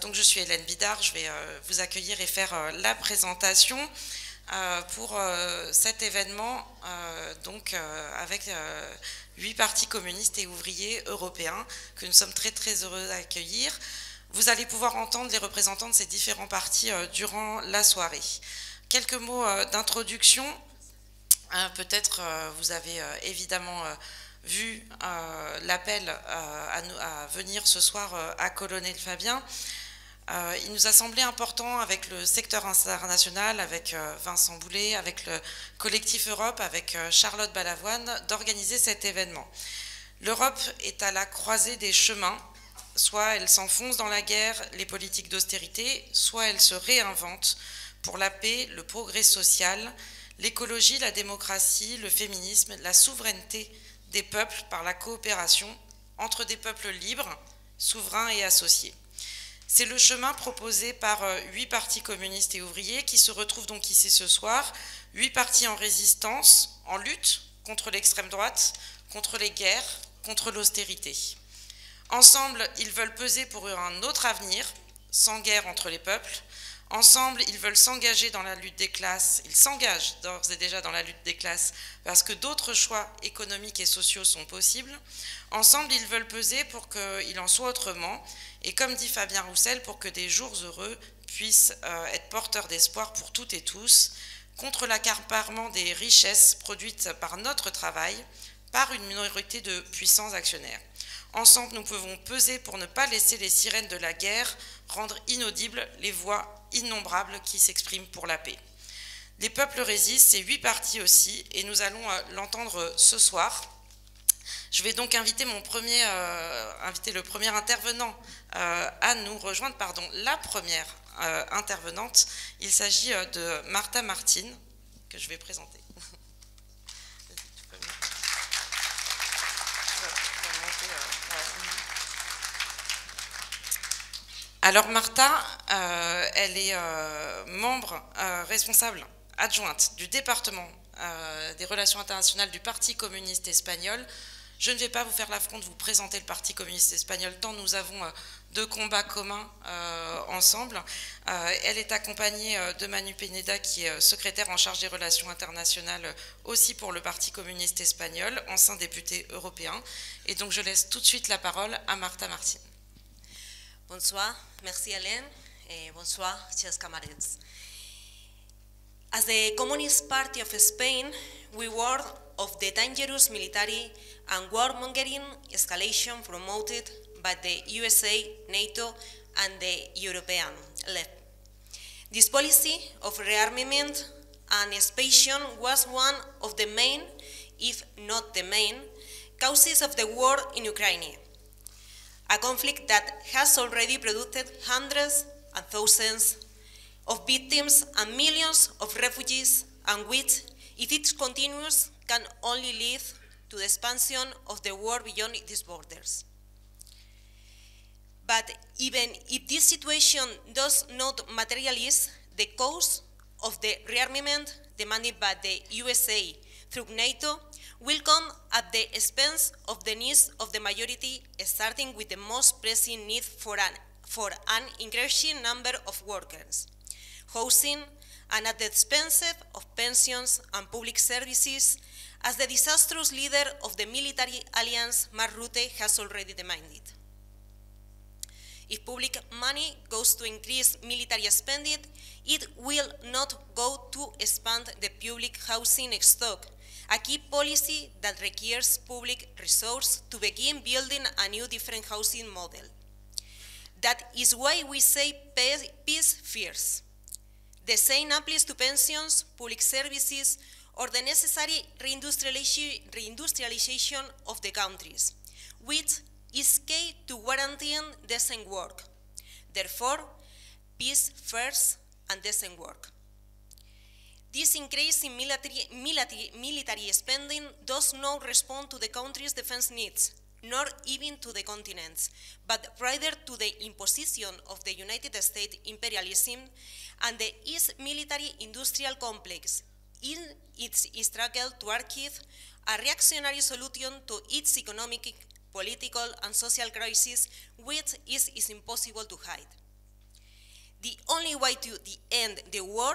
Donc je suis Hélène Bidard, je vais vous accueillir et faire la présentation pour cet événement avec 8 partis communistes et ouvriers européens que nous sommes très heureux d'accueillir. Vous allez pouvoir entendre les représentants de ces différents partis durant la soirée. Quelques mots d'introduction. Peut-être vous avez évidemment vu l'appel à venir ce soir à Colonel Fabien. Il nous a semblé important avec le secteur international, avec Vincent Boulet, avec le collectif Europe, avec Charlotte Balavoine, d'organiser cet événement. L'Europe est à la croisée des chemins, soit elle s'enfonce dans la guerre, les politiques d'austérité, soit elle se réinvente pour la paix, le progrès social, l'écologie, la démocratie, le féminisme, la souveraineté des peuples par la coopération entre des peuples libres, souverains et associés. C'est le chemin proposé par 8 partis communistes et ouvriers qui se retrouvent donc ici ce soir, 8 partis en résistance, en lutte contre l'extrême droite, contre les guerres, contre l'austérité. Ensemble, ils veulent peser pour un autre avenir, sans guerre entre les peuples. Ensemble, ils veulent s'engager dans la lutte des classes. Ils s'engagent d'ores et déjà dans la lutte des classes parce que d'autres choix économiques et sociaux sont possibles. Ensemble, ils veulent peser pour qu'il en soit autrement. Et comme dit Fabien Roussel, pour que des jours heureux puissent être porteurs d'espoir pour toutes et tous, contre l'accaparement des richesses produites par notre travail, par une minorité de puissants actionnaires. Ensemble, nous pouvons peser pour ne pas laisser les sirènes de la guerre rendre inaudibles les voix innombrables qui s'expriment pour la paix. Les peuples résistent, c'est 8 partis aussi, et nous allons l'entendre ce soir. Je vais donc inviter le premier intervenant à nous rejoindre, la première intervenante. Il s'agit de Martha Martin, que je vais présenter. Alors Martha, elle est membre responsable adjointe du département des relations internationales du Parti communiste espagnol. Je ne vais pas vous faire l'affront de vous présenter le Parti communiste espagnol tant nous avons de combats communs ensemble. Elle est accompagnée de Manu Pineda qui est secrétaire en charge des relations internationales aussi pour le Parti communiste espagnol, ancien député européen. Et donc je laisse tout de suite la parole à Martha Martin. Bonsoir, merci Hélène, et bonsoir, chers camarades. As the Communist Party of Spain, we warned of the dangerous military and warmongering escalation promoted by the USA, NATO, and the European left. This policy of rearmament and expansion was one of the main, if not the main, causes of the war in Ukraine. A conflict that has already produced hundreds and thousands of victims and millions of refugees, and which, if it continues, can only lead to the expansion of the war beyond its borders. But even if this situation does not materialize, the cause of the rearmament demanded by the USA through NATO will come at the expense of the needs of the majority, starting with the most pressing need for an increasing number of workers, housing, and at the expense of pensions and public services, as the disastrous leader of the military alliance, Mark Rutte, has already demanded. If public money goes to increase military spending, it will not go to expand the public housing stock, a key policy that requires public resources to begin building a new different housing model. That is why we say peace first. The same applies to pensions, public services, or the necessary reindustrialization of the countries, which is key to guaranteeing decent work. Therefore, peace first and decent work. This increase in military spending does not respond to the country's defense needs, nor even to the continent's, but rather to the imposition of the United States imperialism and the East military-industrial complex in its struggle to achieve a reactionary solution to its economic, political, and social crisis, which is impossible to hide. The only way to end the war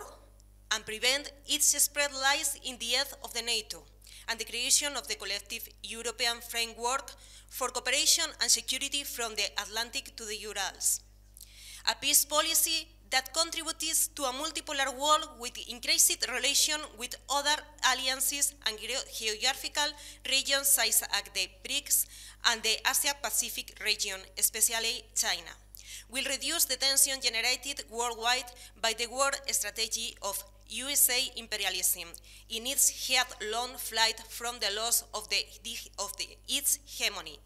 and prevent its spread lies in the end of the NATO and the creation of the collective European framework for cooperation and security from the Atlantic to the Urals. A peace policy that contributes to a multipolar world with increased relation with other alliances and geographical regions such as the BRICS and the Asia-Pacific region, especially China, will reduce the tension generated worldwide by the war strategy of USA imperialism in its headlong flight from the loss of its hegemony.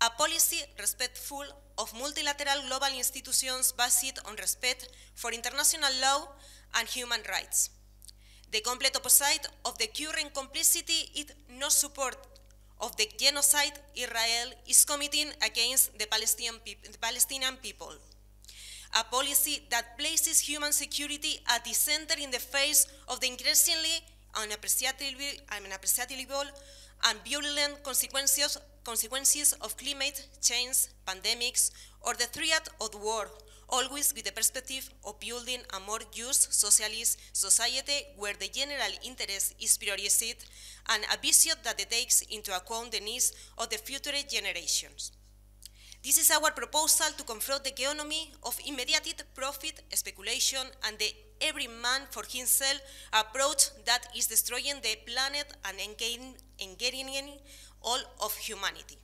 A policy respectful of multilateral global institutions based on respect for international law and human rights. The complete opposite of the current complicity is no support of the genocide Israel is committing against the Palestinian people. A policy that places human security at the center in the face of the increasingly unappreciable and violent consequences of climate change, pandemics, or the threat of war, always with the perspective of building a more just socialist society where the general interest is prioritized and a vision that takes into account the needs of the future generations. This is our proposal to confront the economy of immediate profit speculation and the every man for himself approach that is destroying the planet and endangering all of humanity.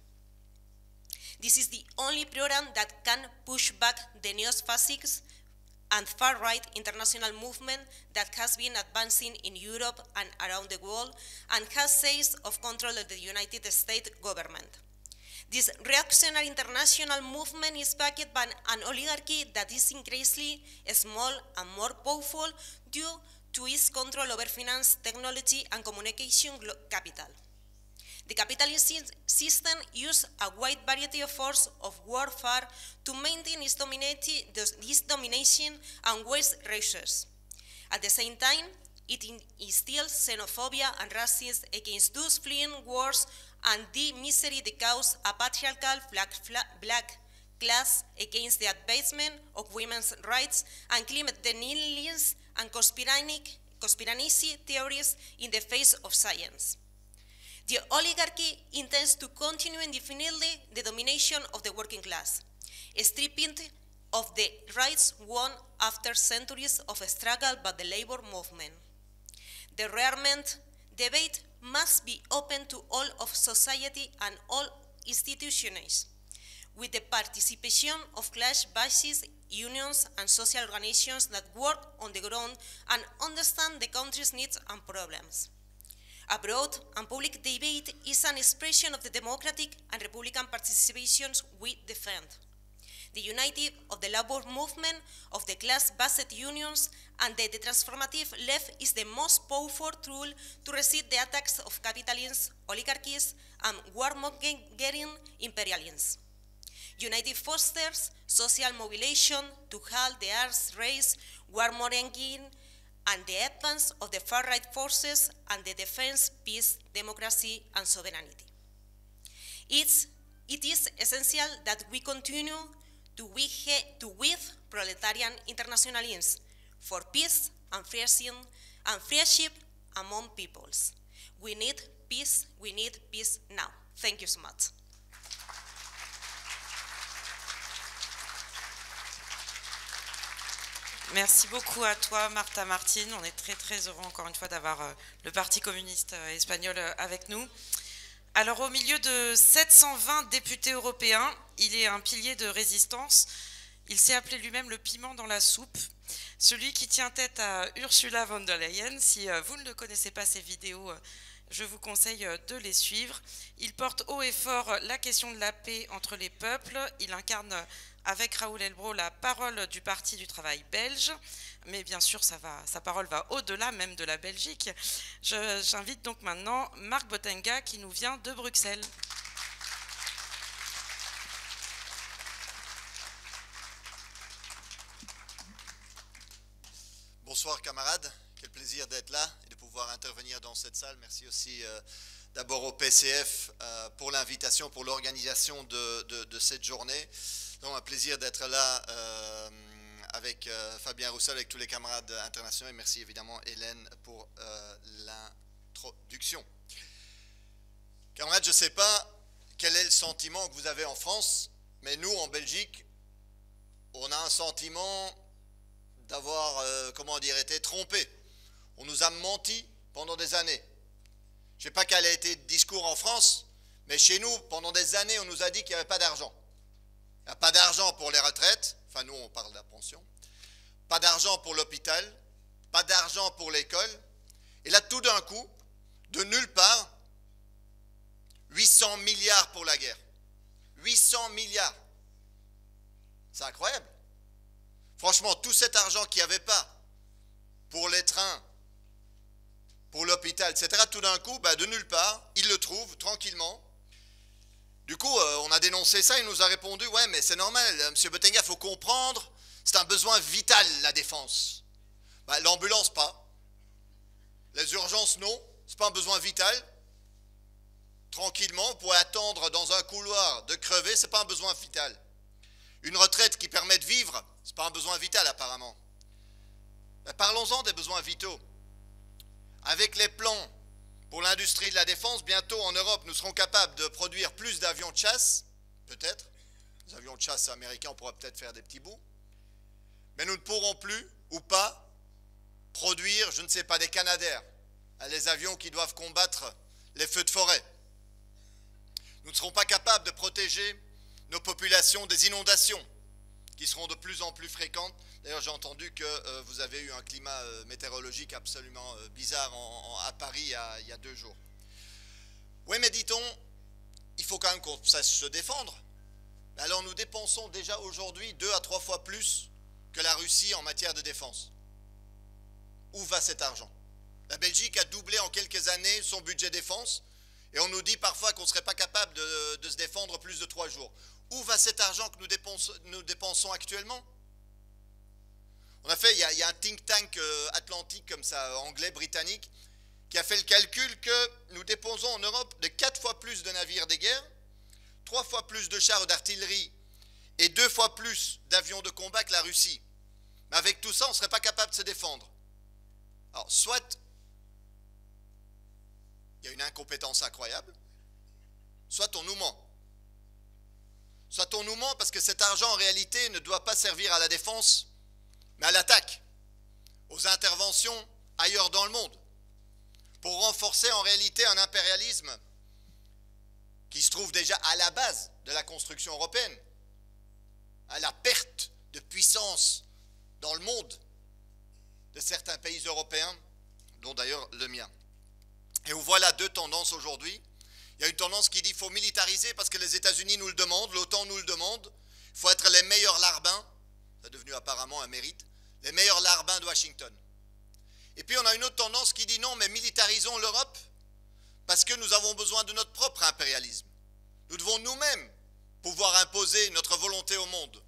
This is the only program that can push back the neo-fascist and far-right international movement that has been advancing in Europe and around the world and has seized of control of the United States government. This reactionary international movement is backed by an oligarchy that is increasingly small and more powerful due to its control over finance, technology, and communication capital. The capitalist system uses a wide variety of forms of warfare to maintain its domination and waste resources. At the same time, it instills xenophobia and racism against those fleeing wars and the misery they cause a patriarchal black class against the advancement of women's rights and climate denialism and conspiracy theories in the face of science. The oligarchy intends to continue indefinitely the domination of the working class, stripping of the rights won after centuries of struggle by the labor movement. The rearmament debate must be open to all of society and all institutions, with the participation of class-based unions and social organizations that work on the ground and understand the country's needs and problems. A broad and public debate is an expression of the democratic and republican participations we defend. The unity of the labor movement, of the class-based unions, and the transformative left is the most powerful tool to resist the attacks of capitalism, oligarchies, and warmongering imperialism. Unity fosters social mobilization to halt the arms race, warmongering, and the advance of the far-right forces and the defense, peace, democracy, and sovereignty. It is essential that we continue to with proletarian internationalism for peace and friendship among peoples. We need peace now. Thank you so much. Merci beaucoup à toi, Marta Martín. On est très heureux encore une fois d'avoir le Parti communiste espagnol avec nous. Alors au milieu de 720 députés européens, il est un pilier de résistance. Il s'est appelé lui-même le piment dans la soupe. Celui qui tient tête à Ursula von der Leyen. Si vous ne connaissez pas ses vidéos, je vous conseille de les suivre. Il porte haut et fort la question de la paix entre les peuples. Il incarne avec Raoul Elbro la parole du Parti du travail belge, mais bien sûr sa parole va au-delà même de la Belgique. J'invite donc maintenant Marc Botenga qui nous vient de Bruxelles. Bonsoir camarades, quel plaisir d'être là et de pouvoir intervenir dans cette salle. Merci aussi d'abord au PCF pour l'invitation, pour l'organisation de cette journée. Donc un plaisir d'être là avec Fabien Roussel, avec tous les camarades internationaux, et merci évidemment Hélène pour l'introduction. Camarades, je ne sais pas quel est le sentiment que vous avez en France, mais nous, en Belgique, on a un sentiment d'avoir, comment dire, été trompé. On nous a menti pendant des années. Je ne sais pas quel a été le discours en France, mais chez nous, pendant des années, on nous a dit qu'il n'y avait pas d'argent. Il n'y a pas d'argent pour les retraites, enfin nous on parle de la pension, pas d'argent pour l'hôpital, pas d'argent pour l'école, et là tout d'un coup, de nulle part, 800 milliards pour la guerre. 800 milliards. C'est incroyable. Franchement, tout cet argent qu'il n'y avait pas pour les trains, pour l'hôpital, etc., tout d'un coup, de nulle part, ils le trouvent tranquillement. Du coup, on a dénoncé ça, il nous a répondu, ouais, mais c'est normal, M. Bottegna, il faut comprendre, c'est un besoin vital, la défense. L'ambulance, pas. Les urgences, non, c'est pas un besoin vital. Tranquillement, pour attendre dans un couloir de crever, c'est pas un besoin vital. Une retraite qui permet de vivre, c'est pas un besoin vital, apparemment. Parlons-en des besoins vitaux. Avec les plans pour l'industrie de la défense, bientôt en Europe, nous serons capables de produire plus d'avions de chasse, peut-être. Les avions de chasse américains, on pourra peut-être faire des petits bouts. Mais nous ne pourrons plus, ou pas, produire, je ne sais pas, des Canadair, les avions qui doivent combattre les feux de forêt. Nous ne serons pas capables de protéger nos populations des inondations, qui seront de plus en plus fréquentes. D'ailleurs, j'ai entendu que vous avez eu un climat météorologique absolument bizarre à Paris il y a 2 jours. Oui, mais dit-on, il faut quand même qu'on sache se défendre. Alors nous dépensons déjà aujourd'hui 2 à 3 fois plus que la Russie en matière de défense. Où va cet argent? La Belgique a doublé en quelques années son budget défense et on nous dit parfois qu'on ne serait pas capable de se défendre plus de 3 jours. Où va cet argent que nous dépensons actuellement? On a fait, il y a un think tank atlantique comme ça, anglais, britannique, qui a fait le calcul que nous dépensons en Europe de 4 fois plus de navires de guerre, 3 fois plus de chars d'artillerie et 2 fois plus d'avions de combat que la Russie. Mais avec tout ça, on ne serait pas capable de se défendre. Alors, soit il y a une incompétence incroyable, soit on nous ment. Soit on nous ment parce que cet argent, en réalité, ne doit pas servir à la défense, mais à l'attaque, aux interventions ailleurs dans le monde, pour renforcer en réalité un impérialisme qui se trouve déjà à la base de la construction européenne, à la perte de puissance dans le monde de certains pays européens, dont d'ailleurs le mien. Et où voilà 2 tendances aujourd'hui. Il y a une tendance qui dit qu'il faut militariser parce que les États-Unis nous le demandent, l'OTAN nous le demande, il faut être les meilleurs larbins, c'est devenu apparemment un mérite, les meilleurs larbins de Washington. Et puis on a une autre tendance qui dit non, mais militarisons l'Europe parce que nous avons besoin de notre propre impérialisme. Nous devons nous-mêmes pouvoir imposer notre volonté au monde.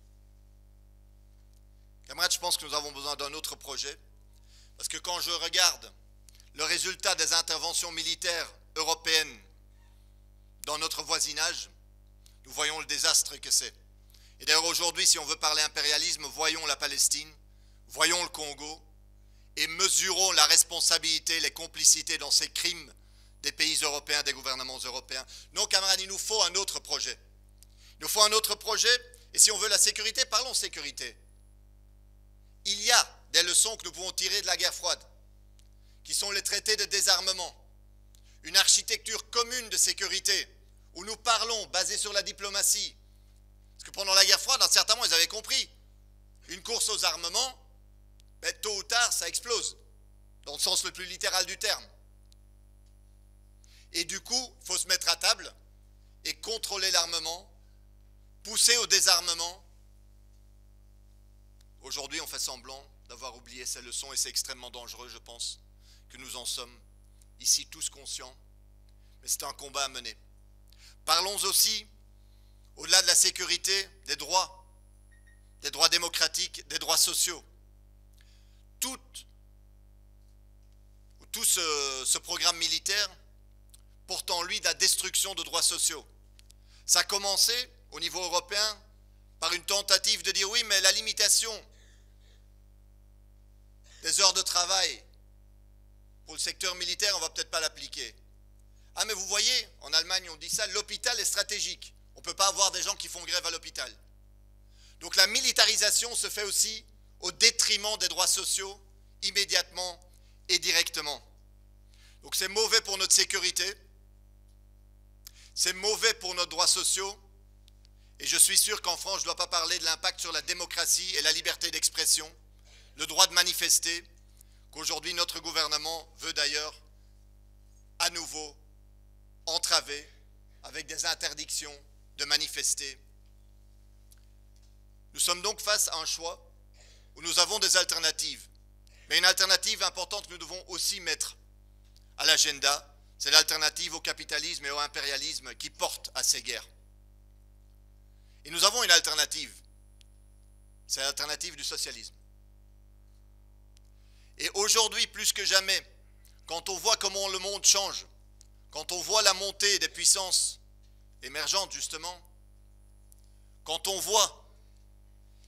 Camarades, je pense que nous avons besoin d'un autre projet parce que quand je regarde le résultat des interventions militaires européennes dans notre voisinage, nous voyons le désastre que c'est. Et d'ailleurs aujourd'hui, si on veut parler impérialisme, voyons la Palestine, voyons le Congo, et mesurons la responsabilité, les complicités dans ces crimes des pays européens, des gouvernements européens. Non, camarades, il nous faut un autre projet. Il nous faut un autre projet, et si on veut la sécurité, parlons sécurité. Il y a des leçons que nous pouvons tirer de la guerre froide, qui sont les traités de désarmement, une architecture commune de sécurité, où nous parlons, basée sur la diplomatie. Parce que pendant la guerre froide, à un certain moment, ils avaient compris. Une course aux armements, tôt ou tard, ça explose, dans le sens le plus littéral du terme. Et du coup, il faut se mettre à table et contrôler l'armement, pousser au désarmement. Aujourd'hui, on fait semblant d'avoir oublié ces leçons et c'est extrêmement dangereux, je pense, que nous en sommes ici tous conscients. Mais c'est un combat à mener. Parlons aussi, au-delà de la sécurité, des droits démocratiques, des droits sociaux. Tout ce programme militaire porte en lui de la destruction de droits sociaux. Ça a commencé au niveau européen par une tentative de dire oui, mais la limitation des heures de travail pour le secteur militaire, on ne va peut-être pas l'appliquer. Ah, mais vous voyez, en Allemagne, on dit ça, l'hôpital est stratégique. On ne peut pas avoir des gens qui font grève à l'hôpital. Donc la militarisation se fait aussi au détriment des droits sociaux, immédiatement et directement. Donc c'est mauvais pour notre sécurité, c'est mauvais pour nos droits sociaux, et je suis sûr qu'en France, je ne dois pas parler de l'impact sur la démocratie et la liberté d'expression, le droit de manifester, qu'aujourd'hui notre gouvernement veut d'ailleurs à nouveau entraver avec des interdictions de manifester. Nous sommes donc face à un choix où nous avons des alternatives. Mais une alternative importante que nous devons aussi mettre à l'agenda, c'est l'alternative au capitalisme et au impérialisme qui portent à ces guerres. Et nous avons une alternative, c'est l'alternative du socialisme. Et aujourd'hui, plus que jamais, quand on voit comment le monde change, quand on voit la montée des puissances émergentes justement, quand on voit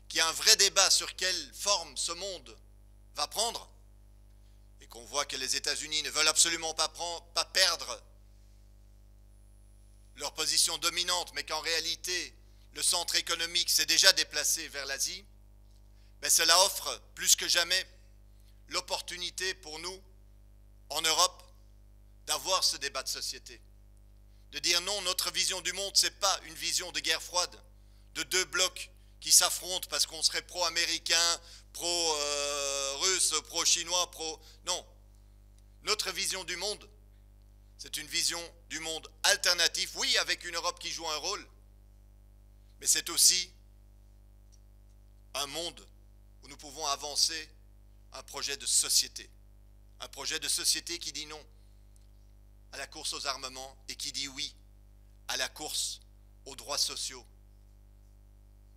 qu'il y a un vrai débat sur quelle forme ce monde va prendre, et qu'on voit que les États-Unis ne veulent absolument pas perdre leur position dominante, mais qu'en réalité, le centre économique s'est déjà déplacé vers l'Asie, ben cela offre plus que jamais l'opportunité pour nous, en Europe, d'avoir ce débat de société. De dire non, notre vision du monde, ce n'est pas une vision de guerre froide, de deux blocs qui s'affrontent parce qu'on serait pro-américain, pro-russe, pro-chinois, pro... Non. Notre vision du monde, c'est une vision du monde alternatif, oui, avec une Europe qui joue un rôle, mais c'est aussi un monde où nous pouvons avancer un projet de société qui dit non à la course aux armements et qui dit oui à la course aux droits sociaux,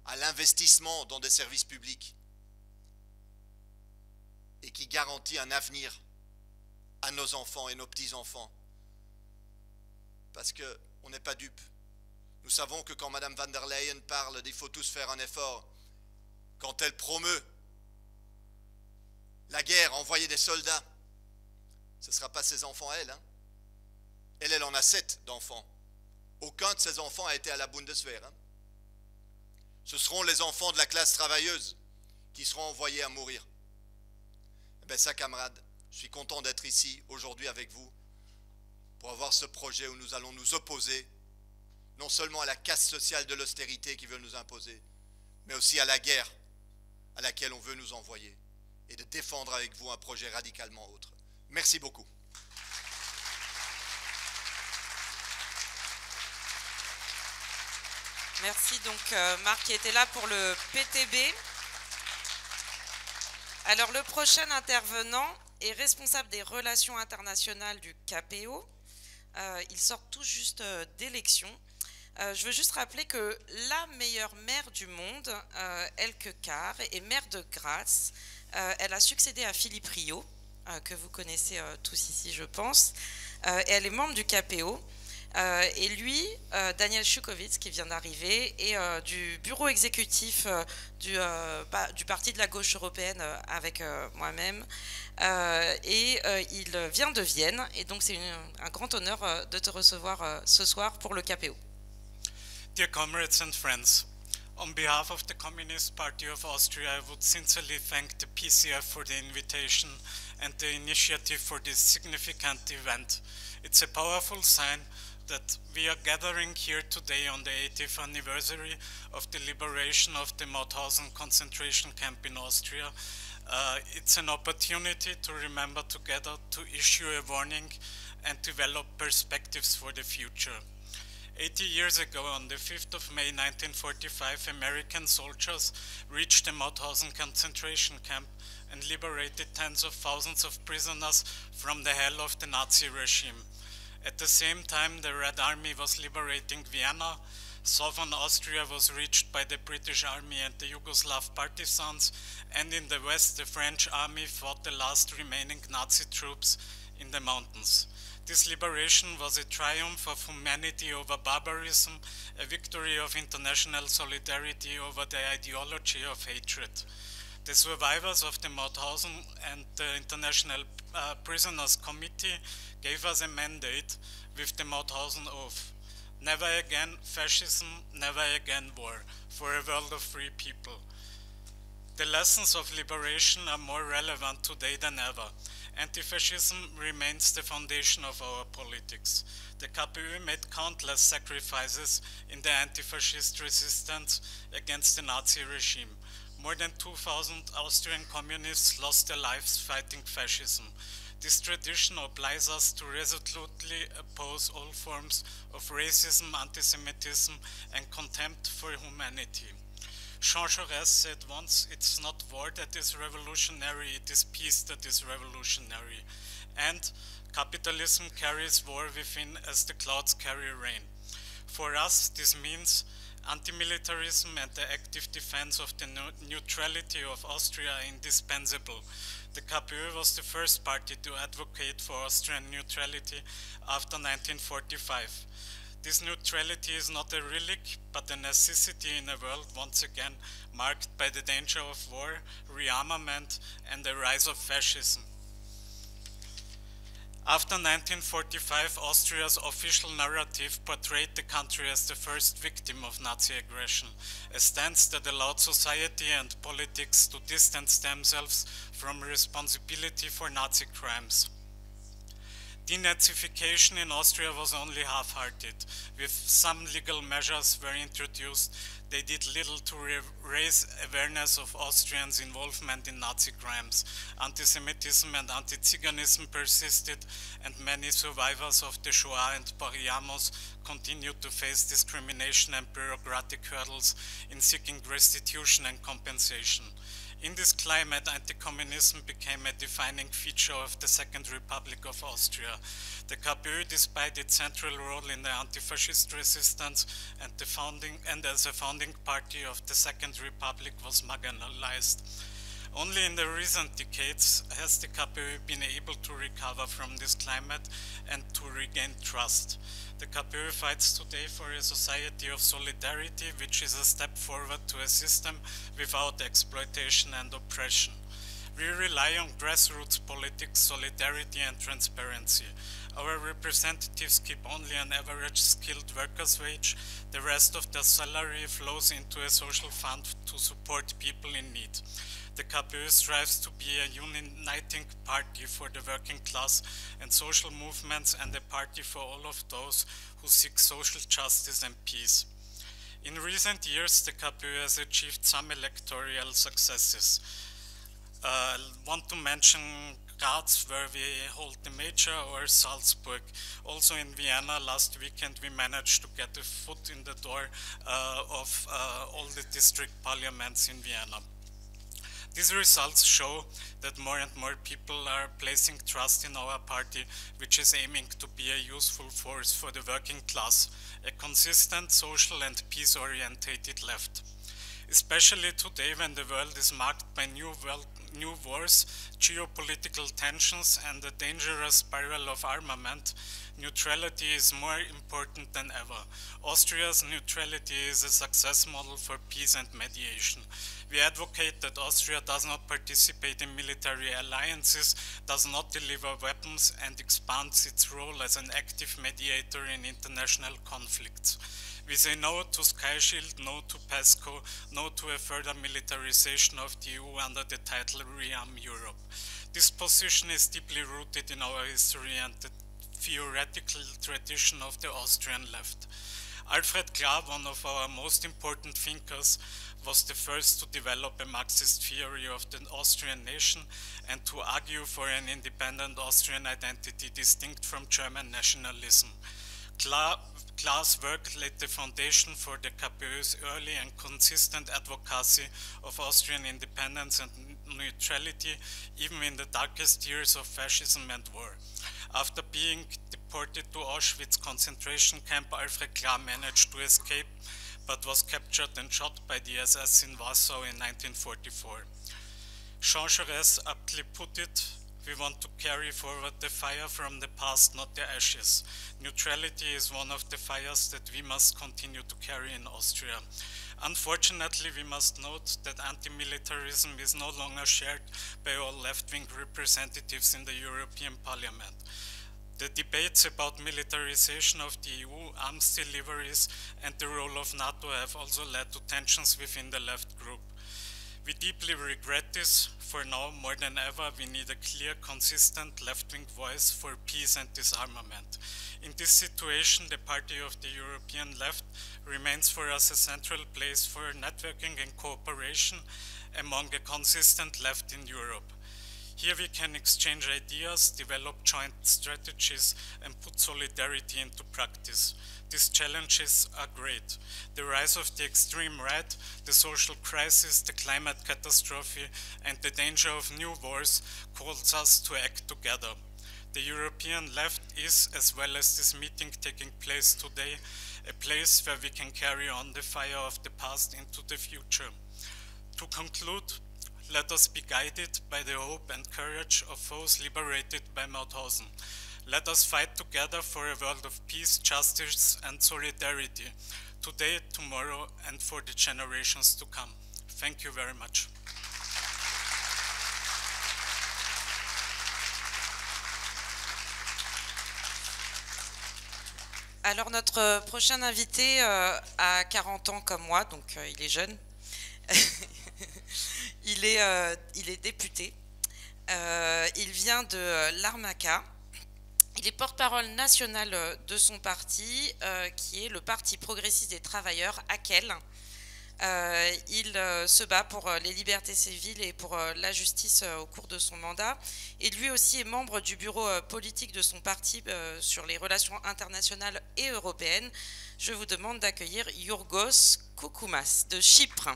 à l'investissement dans des services publics et qui garantit un avenir à nos enfants et nos petits-enfants. Parce qu'on n'est pas dupes. Nous savons que quand Mme van der Leyen parle d'il faut tous faire un effort, quand elle promeut la guerre, envoyer des soldats, ce ne sera pas ses enfants, elle. Hein. Elle en a 7 d'enfants. Aucun de ses enfants a été à la Bundeswehr. Hein. Ce seront les enfants de la classe travailleuse qui seront envoyés à mourir. Eh bien ça, camarades, je suis content d'être ici aujourd'hui avec vous pour avoir ce projet où nous allons nous opposer non seulement à la casse sociale de l'austérité qu'ils veulent nous imposer, mais aussi à la guerre à laquelle on veut nous envoyer et de défendre avec vous un projet radicalement autre. Merci beaucoup. Merci donc Marc qui était là pour le PTB. Alors le prochain intervenant est responsable des relations internationales du KPO. Il sort tout juste d'élection. Je veux juste rappeler que la meilleure maire du monde, Elke Kahr, est maire de Graz. Elle a succédé à Philippe Rio, que vous connaissez tous ici je pense. Et elle est membre du KPO. Et lui, Daniel Schukovitz, qui vient d'arriver, est du bureau exécutif du parti de la gauche européenne avec moi-même. Et il vient de Vienne. Et donc c'est un grand honneur de te recevoir ce soir pour le KPO. Dear comrades and friends, on behalf of the Communist Party of Austria, I would sincerely thank the PCF for the invitation and the initiative for this significant event. It's a powerful sign that we are gathering here today on the 80th anniversary of the liberation of the Mauthausen concentration camp in Austria. It's an opportunity to remember together, to issue a warning and develop perspectives for the future. 80 years ago, on the 5th of May 1945, American soldiers reached the Mauthausen concentration camp and liberated tens of thousands of prisoners from the hell of the Nazi regime. At the same time, the Red Army was liberating Vienna. Southern Austria was reached by the British Army and the Yugoslav partisans, and in the west, the French army fought the last remaining Nazi troops in the mountains. This liberation was a triumph of humanity over barbarism, a victory of international solidarity over the ideology of hatred. The survivors of the Mauthausen and the International Prisoners Committee gave us a mandate with the Mauthausen Oath. Never again fascism, never again war, for a world of free people. The lessons of liberation are more relevant today than ever. Anti-fascism remains the foundation of our politics. The KPÖ made countless sacrifices in the anti-fascist resistance against the Nazi regime. More than 2,000 Austrian communists lost their lives fighting fascism. This tradition obliges us to resolutely oppose all forms of racism, anti-Semitism, and contempt for humanity. Jean Jaurès said once, "It's not war that is revolutionary, it is peace that is revolutionary." And capitalism carries war within as the clouds carry rain. For us, this means anti-militarism and the active defense of the neutrality of Austria are indispensable. The KPÖ was the first party to advocate for Austrian neutrality after 1945. This neutrality is not a relic, but a necessity in a world once again marked by the danger of war, rearmament, and the rise of fascism. After 1945, Austria's official narrative portrayed the country as the first victim of Nazi aggression, a stance that allowed society and politics to distance themselves from responsibility for Nazi crimes. Denazification in Austria was only half-hearted. With some legal measures were introduced, they did little to raise awareness of Austrians' involvement in Nazi crimes. Anti-Semitism and anti-Ziganism persisted, and many survivors of the Shoah and Porajmos continued to face discrimination and bureaucratic hurdles in seeking restitution and compensation. In this climate, anti-communism became a defining feature of the Second Republic of Austria. The KPÖ, despite its central role in the anti-fascist resistance and as a founding party of the Second Republic, was marginalized. Only in the recent decades has the KPÖ been able to recover from this climate and to regain trust. The KPÖ fights today for a society of solidarity, which is a step forward to a system without exploitation and oppression. We rely on grassroots politics, solidarity, and transparency. Our representatives keep only an average skilled worker's wage. The rest of their salary flows into a social fund to support people in need. The KPÖ strives to be a uniting party for the working class and social movements, and a party for all of those who seek social justice and peace. In recent years, the KPÖ has achieved some electoral successes. I want to mention Graz, where we hold the major, or Salzburg. Also in Vienna last weekend we managed to get a foot in the door of all the district parliaments in Vienna. These results show that more and more people are placing trust in our party, which is aiming to be a useful force for the working class, a consistent, social and peace-orientated left. Especially today, when the world is marked by new wars, geopolitical tensions, and a dangerous spiral of armament, neutrality is more important than ever. Austria's neutrality is a success model for peace and mediation. We advocate that Austria does not participate in military alliances, does not deliver weapons, and expands its role as an active mediator in international conflicts. We say no to Sky Shield, no to PESCO, no to a further militarization of the EU under the title Rearm Europe. This position is deeply rooted in our history and the theoretical tradition of the Austrian left. Alfred Klar, one of our most important thinkers, was the first to develop a Marxist theory of the Austrian nation and to argue for an independent Austrian identity distinct from German nationalism. Klar's work laid the foundation for the KPÖ's early and consistent advocacy of Austrian independence and neutrality, even in the darkest years of fascism and war. After being deported to Auschwitz concentration camp, Alfred Klar managed to escape, but was captured and shot by the SS in Warsaw in 1944. Jean Jaurès aptly put it, we want to carry forward the fire from the past, not the ashes. Neutrality is one of the fires that we must continue to carry in Austria. Unfortunately, we must note that anti-militarism is no longer shared by all left-wing representatives in the European Parliament. The debates about militarization of the EU, arms deliveries, and the role of NATO have also led to tensions within the left group. We deeply regret this. For now, more than ever, we need a clear, consistent left-wing voice for peace and disarmament. In this situation, the Party of the European Left remains for us a central place for networking and cooperation among a consistent left in Europe. Here we can exchange ideas, develop joint strategies, and put solidarity into practice. These challenges are great. The rise of the extreme right, the social crisis, the climate catastrophe, and the danger of new wars calls us to act together. The European left is, as well as this meeting taking place today, a place where we can carry on the fire of the past into the future. To conclude, let us be guided by the hope and courage of those liberated by Mauthausen. Let us fight together for a world of peace, justice, and solidarity, today, tomorrow, and for the generations to come. Thank you very much. Alors notre prochain invité a 40 ans comme moi, donc il est jeune. il est député. Il vient de l'Armaka. Il est porte-parole national de son parti, qui est le Parti progressiste des travailleurs, AKEL. Il se bat pour les libertés civiles et pour la justice au cours de son mandat. Et lui aussi est membre du bureau politique de son parti sur les relations internationales et européennes. Je vous demande d'accueillir Yorgos Koukoumas de Chypre.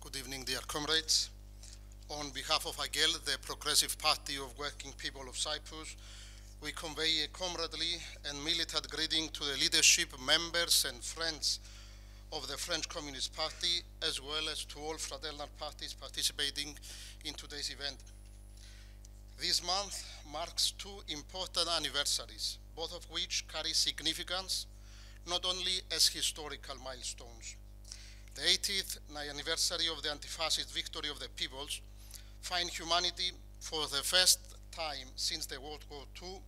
Good evening, dear comrades. On behalf of AKEL, the Progressive Party of Working People of Cyprus, we convey a comradely and militant greeting to the leadership, members and friends of the French Communist Party, as well as to all fraternal parties participating in today's event. This month marks two important anniversaries, both of which carry significance, not only as historical milestones. The 80th anniversary of the anti-fascist victory of the peoples find humanity for the first time since the World War II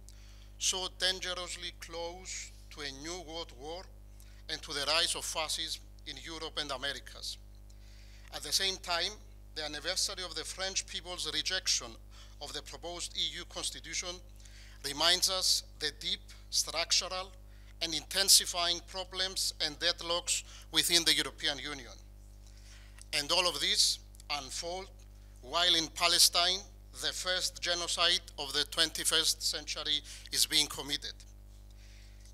so dangerously close to a new world war and to the rise of fascism in Europe and Americas. At the same time, the anniversary of the French people's rejection of the proposed EU constitution reminds us the deep, structural, and intensifying problems and deadlocks within the European Union. And all of this unfold while in Palestine, the first genocide of the 21st century is being committed.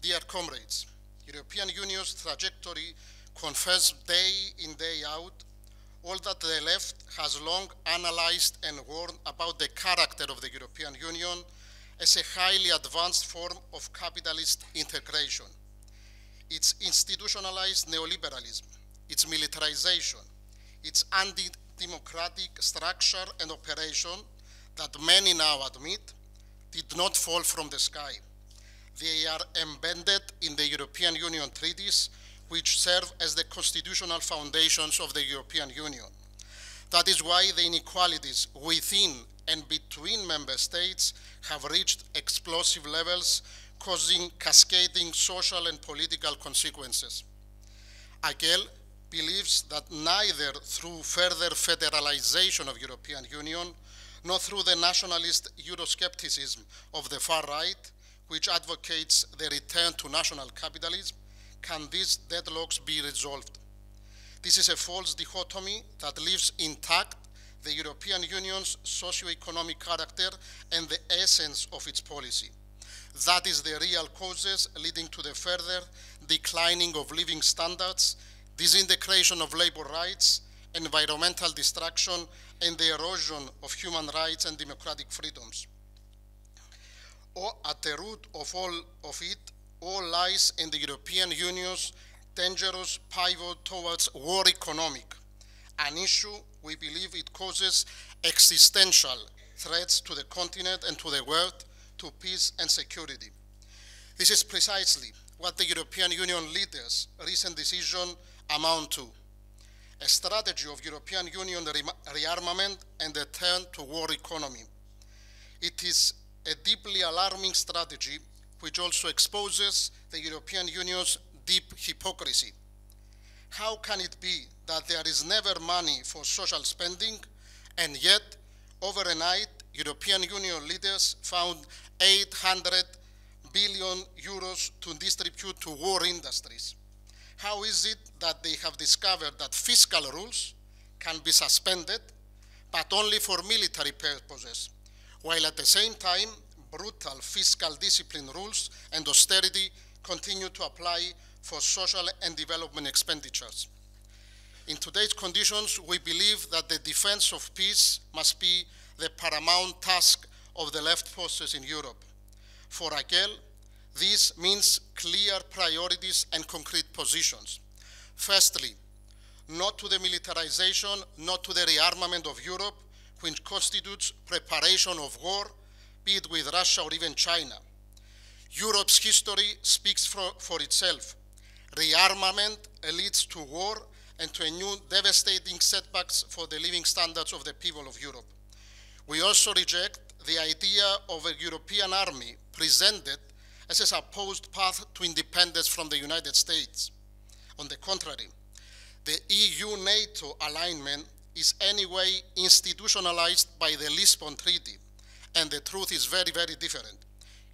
Dear comrades, European Union's trajectory confirms day in, day out, all that the left has long analyzed and warned about the character of the European Union as a highly advanced form of capitalist integration. Its institutionalized neoliberalism, its militarization, its anti-democratic structure and operation that many now admit did not fall from the sky. They are embedded in the European Union treaties, which serve as the constitutional foundations of the European Union. That is why the inequalities within and between member states have reached explosive levels, causing cascading social and political consequences. AKEL believes that neither through further federalization of European Union, nor through the nationalist Euroscepticism of the far right, which advocates the return to national capitalism, can these deadlocks be resolved. This is a false dichotomy that leaves intact the European Union's socio-economic character and the essence of its policy. That is the real causes leading to the further declining of living standards, disintegration of labor rights, environmental destruction, and the erosion of human rights and democratic freedoms. At the root of all of it, all lies in the European Union's dangerous pivot towards war economic, an issue we believe it causes existential threats to the continent and to the world, to peace and security. This is precisely what the European Union leaders' recent decision amount to: a strategy of European Union rearmament and a turn to war economy. It is a deeply alarming strategy which also exposes the European Union's deep hypocrisy. How can it be that there is never money for social spending, and yet overnight European Union leaders found 800 billion euros to distribute to war industries? How is it that they have discovered that fiscal rules can be suspended, but only for military purposes, while at the same time brutal fiscal discipline rules and austerity continue to apply for social and development expenditures? In today's conditions, we believe that the defense of peace must be the paramount task of the left forces in Europe. For Agel, this means clear priorities and concrete positions. Firstly, not to the militarization, not to the rearmament of Europe, which constitutes preparation of war, be it with Russia or even China. Europe's history speaks for itself. Rearmament leads to war and to a new devastating setbacks for the living standards of the people of Europe. We also reject the idea of a European army presented as a supposed path to independence from the United States. On the contrary, the EU-NATO alignment is anyway institutionalized by the Lisbon Treaty, and the truth is very, very different.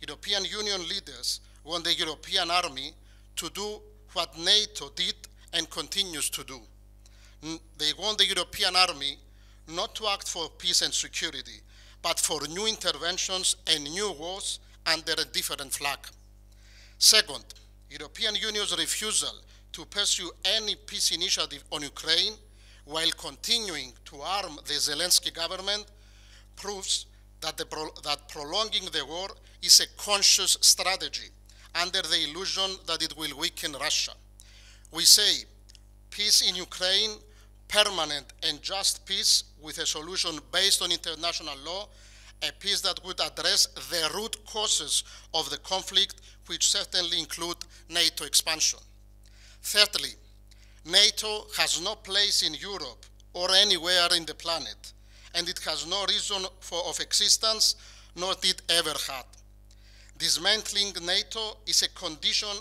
European Union leaders want the European army to do what NATO did and continues to do. They want the European army not to act for peace and security, but for new interventions and new wars under a different flag. Second, European Union's refusal to pursue any peace initiative on Ukraine while continuing to arm the Zelensky government proves that prolonging the war is a conscious strategy under the illusion that it will weaken Russia. We say peace in Ukraine, permanent and just peace with a solution based on international law, a peace that would address the root causes of the conflict, which certainly include NATO expansion. Thirdly, NATO has no place in Europe or anywhere in the planet, and it has no reason of existence, nor did ever had. Dismantling NATO is a condition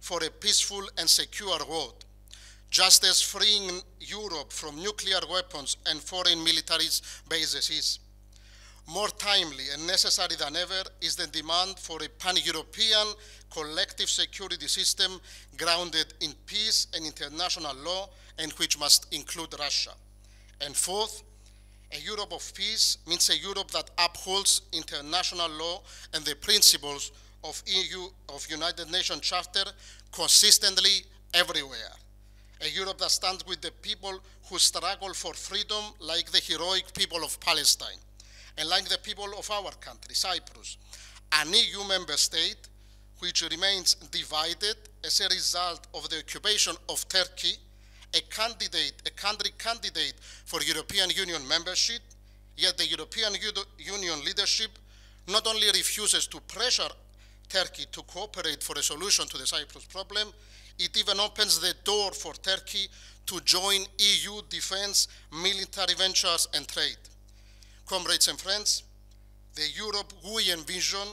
for a peaceful and secure world, just as freeing Europe from nuclear weapons and foreign military bases is. More timely and necessary than ever is the demand for a pan-European collective security system grounded in peace and international law, and which must include Russia. And fourth, a Europe of peace means a Europe that upholds international law and the principles of United Nations Charter consistently everywhere. A Europe that stands with the people who struggle for freedom, like the heroic people of Palestine, and like the people of our country, Cyprus, an EU member state which remains divided as a result of the occupation of Turkey, a country candidate for European Union membership, yet the European Union leadership not only refuses to pressure Turkey to cooperate for a solution to the Cyprus problem, it even opens the door for Turkey to join EU defense, military ventures and trade. Comrades and friends, the Europe we envision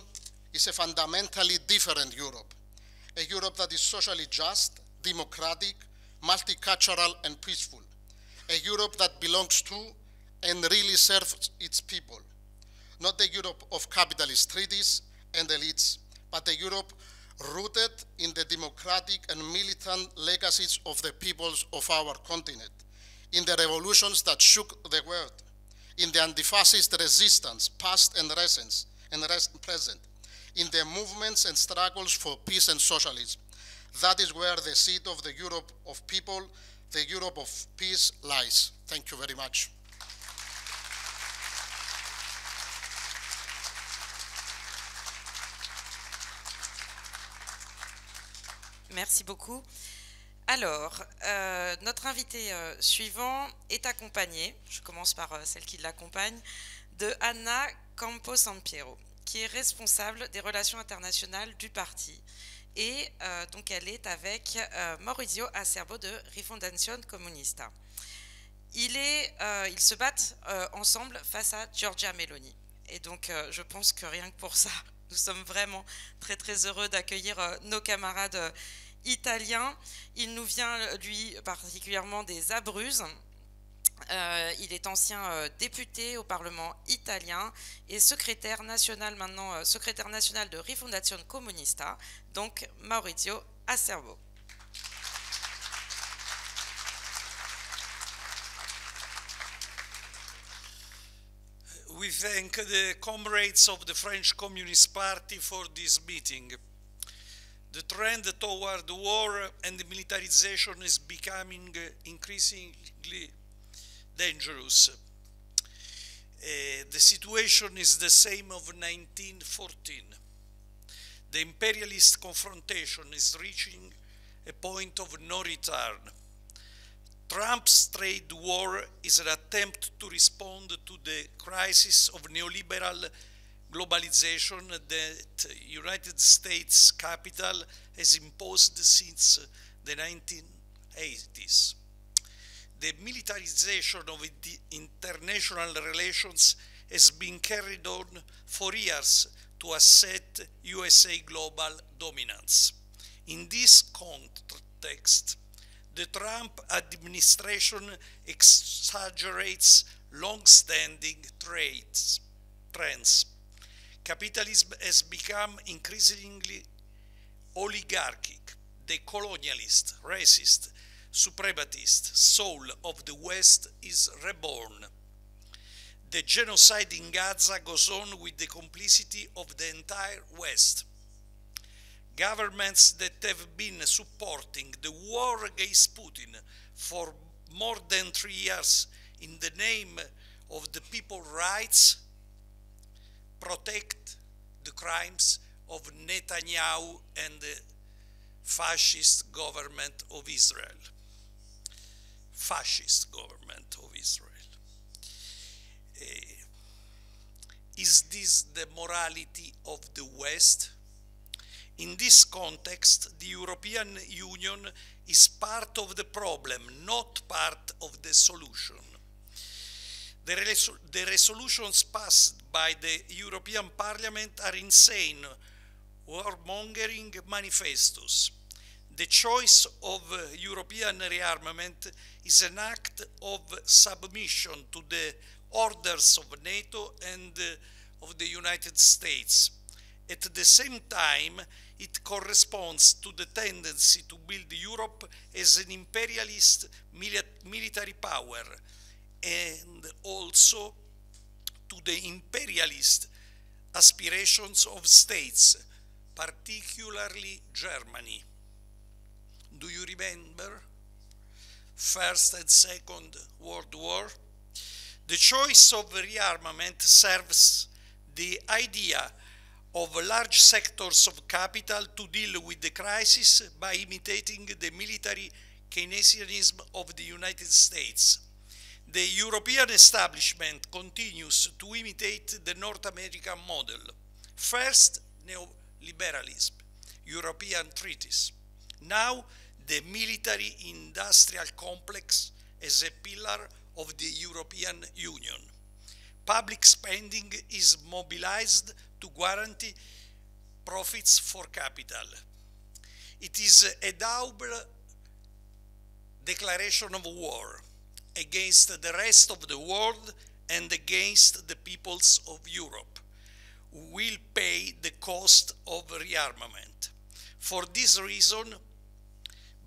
is a fundamentally different Europe, a Europe that is socially just, democratic, multicultural and peaceful, a Europe that belongs to and really serves its people, not the Europe of capitalist treaties and elites, but a Europe rooted in the democratic and militant legacies of the peoples of our continent, in the revolutions that shook the world, in the anti-fascist resistance, past and present, in the movements and struggles for peace and socialism. That is where the seed of the Europe of people, the Europe of peace lies. Thank you very much. Merci beaucoup. Alors, notre invité suivant est accompagné, je commence par celle qui l'accompagne, de Anna Camposampiero, qui est responsable des relations internationales du parti. Et donc elle est avec Maurizio Acerbo de Rifondazione Comunista. Ils se battent ensemble face à Giorgia Meloni. Et donc je pense que rien que pour ça, nous sommes vraiment très très heureux d'accueillir nos camarades italien. Il nous vient, lui, particulièrement des Abruzzes. Il est ancien député au Parlement italien et secrétaire national, maintenant secrétaire national de Rifondazione Comunista, donc Maurizio Acerbo. We thank the comrades of the French Communist Party for this meeting. The trend toward war and militarization is becoming increasingly dangerous. The situation is the same of 1914. The imperialist confrontation is reaching a point of no return. Trump's trade war is an attempt to respond to the crisis of neoliberal globalization that United States capital has imposed since the 1980s. The militarization of international relations has been carried on for years to assert USA global dominance. In this context, the Trump administration exaggerates long-standing trends. Capitalism has become increasingly oligarchic. The colonialist, racist, supremacist soul of the West is reborn. The genocide in Gaza goes on with the complicity of the entire West. Governments that have been supporting the war against Putin for more than 3 years in the name of the people's rights protect the crimes of Netanyahu and the fascist government of Israel. Fascist government of Israel. Is this the morality of the West? In this context, the European Union is part of the problem, not part of the solution. The resolutions passed by the European Parliament are insane, warmongering manifestos. The choice of European rearmament is an act of submission to the orders of NATO and of the United States. At the same time, it corresponds to the tendency to build Europe as an imperialist military power, and also to the imperialist aspirations of states, particularly Germany. Do you remember First and Second World War? The choice of rearmament serves the idea of large sectors of capital to deal with the crisis by imitating the military Keynesianism of the United States. The European establishment continues to imitate the North American model. First, neoliberalism, European treaties. Now, the military-industrial complex as a pillar of the European Union. Public spending is mobilized to guarantee profits for capital. It is a double declaration of war against the rest of the world and against the peoples of Europe, who will pay the cost of rearmament. For this reason,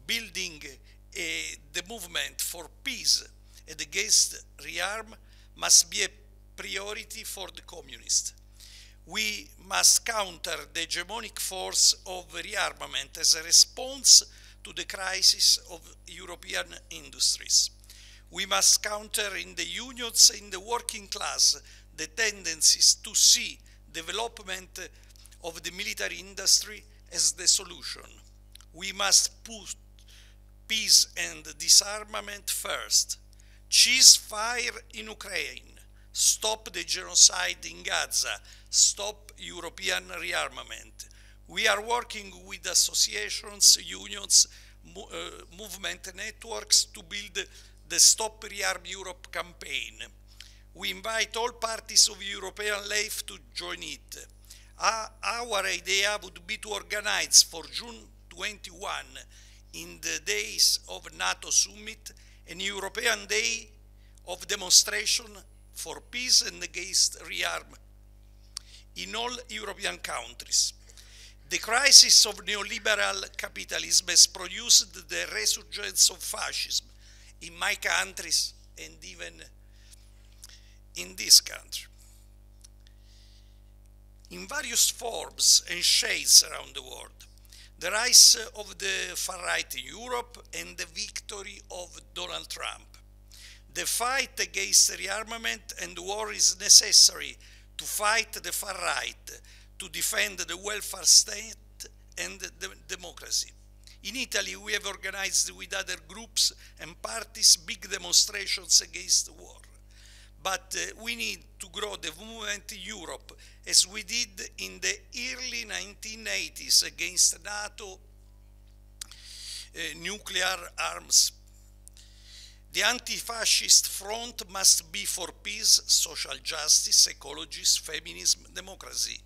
building the movement for peace and against rearm must be a priority for the communists. We must counter the hegemonic force of rearmament as a response to the crisis of European industries. We must counter in the unions and in the working class the tendencies to see development of the military industry as the solution. We must put peace and disarmament first. Ceasefire in Ukraine. Stop the genocide in Gaza. Stop European rearmament. We are working with associations, unions, movement networks to build the Stop Rearm Europe campaign. We invite all parties of European life to join it. Our idea would be to organize for June 21, in the days of NATO summit, an European Day of demonstration for peace and against rearm in all European countries. The crisis of neoliberal capitalism has produced the resurgence of fascism in my countries and even in this country, in various forms and shades around the world. The rise of the far right in Europe and the victory of Donald Trump. The fight against rearmament and war is necessary to fight the far right, to defend the welfare state and the democracy. In Italy, we have organized with other groups and parties big demonstrations against the war. But we need to grow the movement in Europe as we did in the early 1980s against NATO nuclear arms. The anti-fascist front must be for peace, social justice, ecology, feminism, democracy.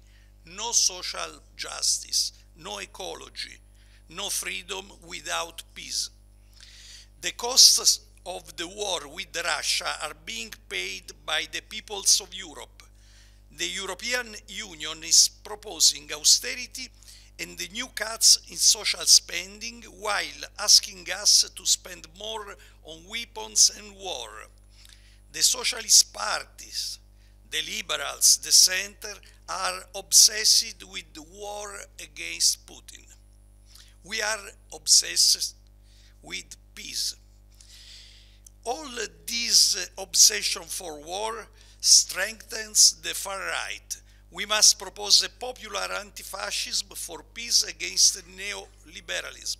No social justice, no ecology, no freedom without peace. The costs of the war with Russia are being paid by the peoples of Europe. The European Union is proposing austerity and the new cuts in social spending while asking us to spend more on weapons and war. The socialist parties, the liberals, the center are obsessed with the war against Putin. We are obsessed with peace. All this obsession for war strengthens the far right. We must propose a popular anti-fascism for peace against neoliberalism.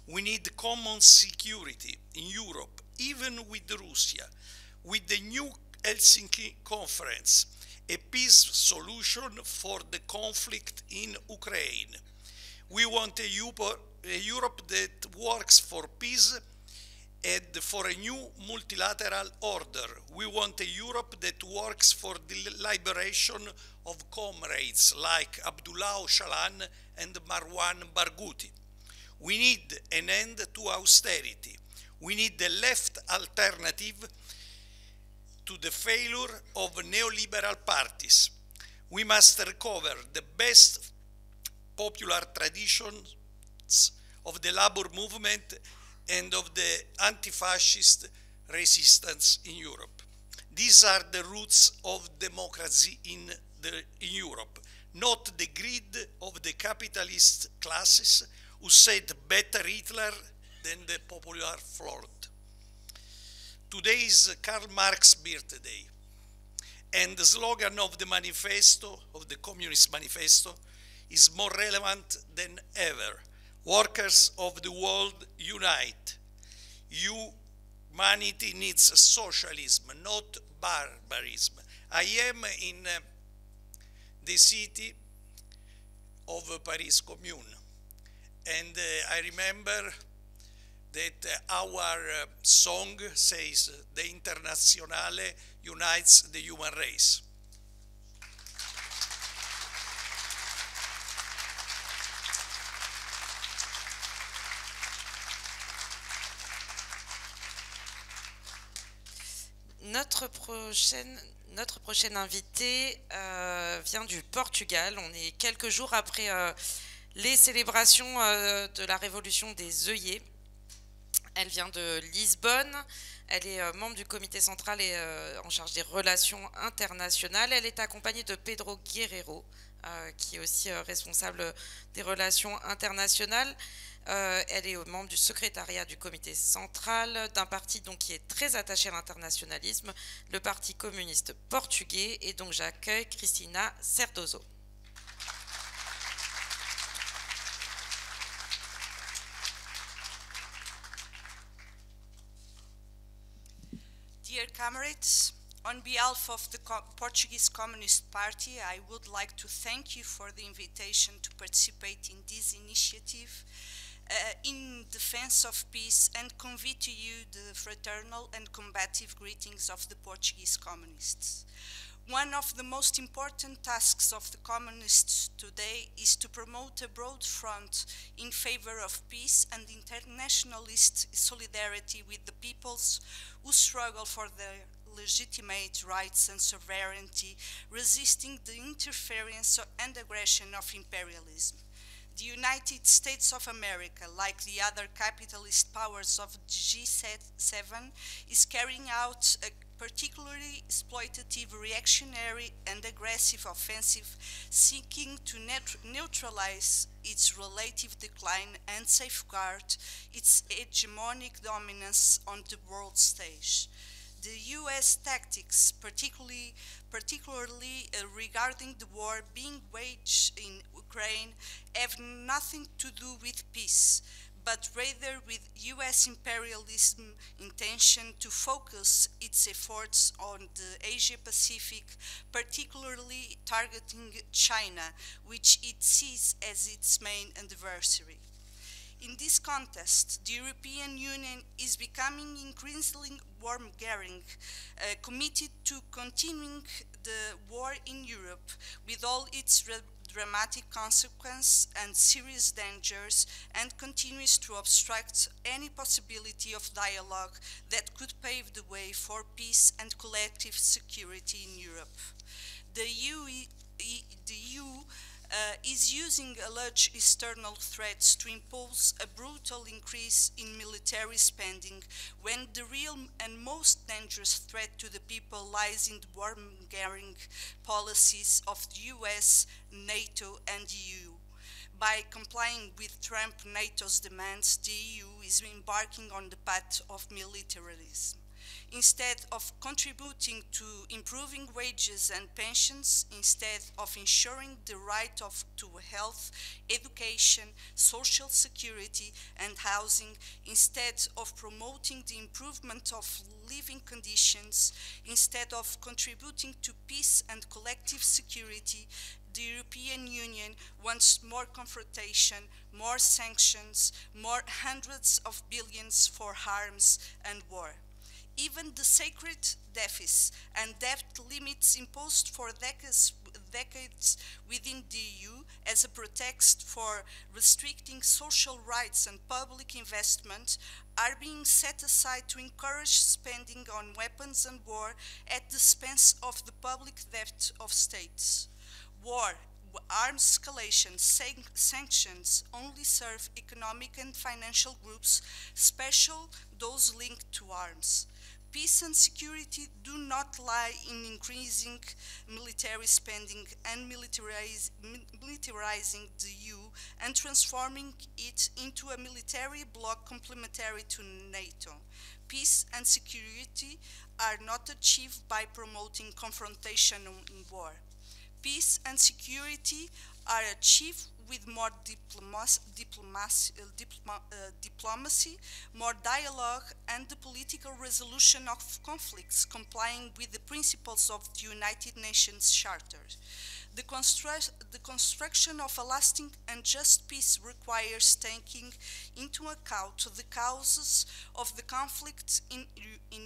We need common security in Europe, even with Russia. With the new Helsinki Conference, a peace solution for the conflict in Ukraine. We want a Europe that works for peace and for a new multilateral order. We want a Europe that works for the liberation of comrades like Abdullah Öcalan and Marwan Barghouti. We need an end to austerity. We need a left alternative to the failure of neoliberal parties. We must recover the best popular traditions of the labor movement and of the anti-fascist resistance in Europe. These are the roots of democracy in Europe, not the greed of the capitalist classes who said better Hitler than the popular front. Today is Karl Marx's birthday, and the slogan of the manifesto, of the Communist Manifesto, is more relevant than ever. Workers of the world unite. Humanity needs socialism, not barbarism. I am in the city of Paris Commune, and I remember that our song says, the Internazionale unites the human race. Notre prochaine invitée vient du Portugal. On est quelques jours après les célébrations de la révolution des œillets. Elle vient de Lisbonne. Elle est membre du comité central et en charge des relations internationales. Elle est accompagnée de Pedro Guerrero, qui est aussi responsable des relations internationales. Elle est membre du secrétariat du comité central d'un parti donc, qui est très attaché à l'internationalisme, le Parti communiste portugais. Et donc j'accueille Cristina Cerdoso. Dear comrades, on behalf of the Portuguese Communist Party, I would like to thank you for the invitation to participate in this initiative in defense of peace and convey to you the fraternal and combative greetings of the Portuguese communists. One of the most important tasks of the communists today is to promote a broad front in favor of peace and internationalist solidarity with the peoples who struggle for their legitimate rights and sovereignty, resisting the interference and aggression of imperialism. The United States of America, like the other capitalist powers of the G7, is carrying out a particularly exploitative, reactionary, and aggressive offensive, seeking to neutralize its relative decline and safeguard its hegemonic dominance on the world stage. The US tactics, particularly regarding the war being waged in Ukraine, have nothing to do with peace, but rather with US imperialism intention to focus its efforts on the Asia-Pacific, particularly targeting China, which it sees as its main adversary. In this context, the European Union is becoming increasingly warmongering, committed to continuing the war in Europe with all its dramatic consequences and serious dangers, and continues to obstruct any possibility of dialogue that could pave the way for peace and collective security in Europe. The EU is using alleged external threats to impose a brutal increase in military spending, when the real and most dangerous threat to the people lies in the warmongering policies of the US, NATO, and EU. By complying with Trump NATO's demands, the EU is embarking on the path of militarism. Instead of contributing to improving wages and pensions, instead of ensuring the right to health, education, social security, and housing, instead of promoting the improvement of living conditions, instead of contributing to peace and collective security, the European Union wants more confrontation, more sanctions, more hundreds of billions for harms and war. Even the sacred deficits and debt limits imposed for decades within the EU as a pretext for restricting social rights and public investment are being set aside to encourage spending on weapons and war at the expense of the public debt of states. War, arms escalation, sanctions only serve economic and financial groups, especially those linked to arms. Peace and security do not lie in increasing military spending and militarizing the EU and transforming it into a military bloc complementary to NATO. Peace and security are not achieved by promoting confrontation and war. Peace and security are achieved with more diplomacy, more dialogue, and the political resolution of conflicts, complying with the principles of the United Nations Charter. The construction of a lasting and just peace requires taking into account the causes of the conflict in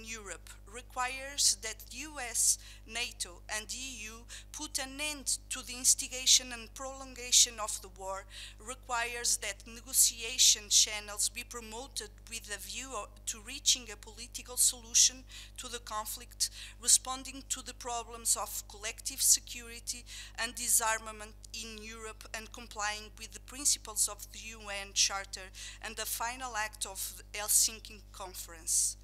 Europe, requires that the US, NATO, and the EU put an end to the instigation and prolongation of the war, requires that negotiation channels be promoted with a view to reaching a political solution to the conflict, responding to the problems of collective security and disarmament in Europe, and complying with the principles of the UN Charter and the final act of the Helsinki Conference.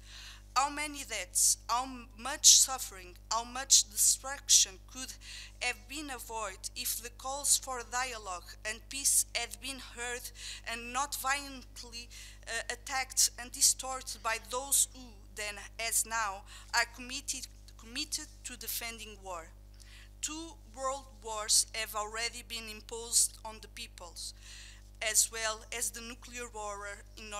How many deaths, how much suffering, how much destruction could have been avoided if the calls for dialogue and peace had been heard and not violently attacked and distorted by those who, then as now, are committed to defending war. 2 world wars have already been imposed on the peoples, as well as the nuclear war in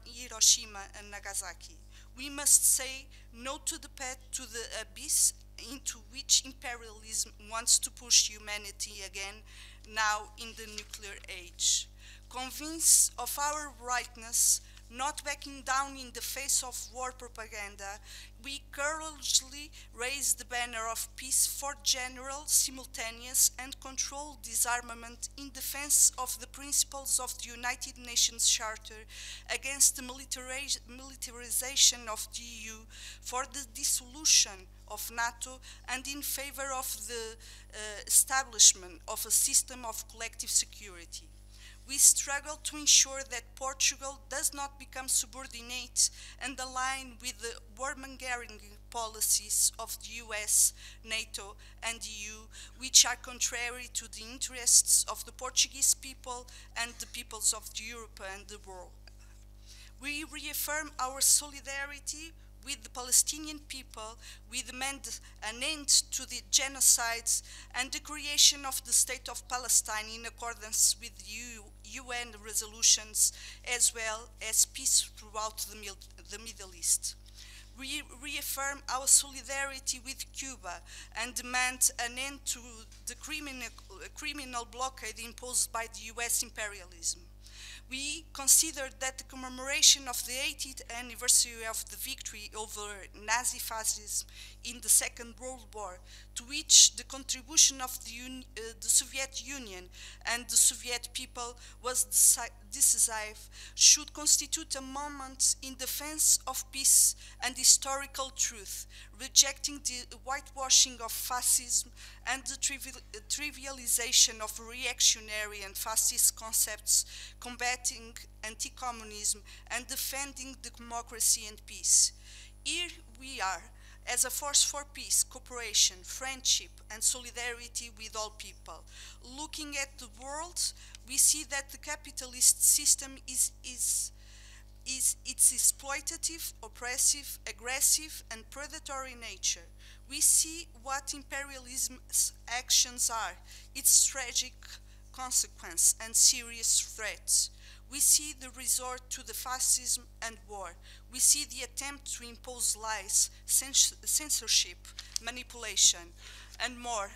Hiroshima and Nagasaki. We must say no to the path to the abyss into which imperialism wants to push humanity again, now in the nuclear age. Convinced of our rightness, not backing down in the face of war propaganda, we courageously raise the banner of peace for general, simultaneous, and controlled disarmament in defense of the principles of the United Nations Charter, against the militarization of the EU, for the dissolution of NATO, and in favor of the establishment of a system of collective security. We struggle to ensure that Portugal does not become subordinate and align with the warmongering policies of the US, NATO, and EU, which are contrary to the interests of the Portuguese people and the peoples of Europe and the world. We reaffirm our solidarity with the Palestinian people. We demand an end to the genocides and the creation of the State of Palestine in accordance with UN resolutions, as well as peace throughout the Middle East. We reaffirm our solidarity with Cuba and demand an end to the criminal blockade imposed by the US imperialism. We consider that the commemoration of the 80th anniversary of the victory over Nazi fascism in the Second World War, to which the contribution of the Soviet Union and the Soviet people was decisive, should constitute a moment in defense of peace and historical truth, rejecting the whitewashing of fascism and the trivialization of reactionary and fascist concepts, combating anti-communism and defending the democracy and peace. Here we are, as a force for peace, cooperation, friendship, and solidarity with all people. Looking at the world, we see that the capitalist system is its exploitative, oppressive, aggressive, and predatory nature. We see what imperialism's actions are, its tragic consequence and serious threats. We see the resort to the fascism and war. We see the attempt to impose lies, censorship, manipulation, and more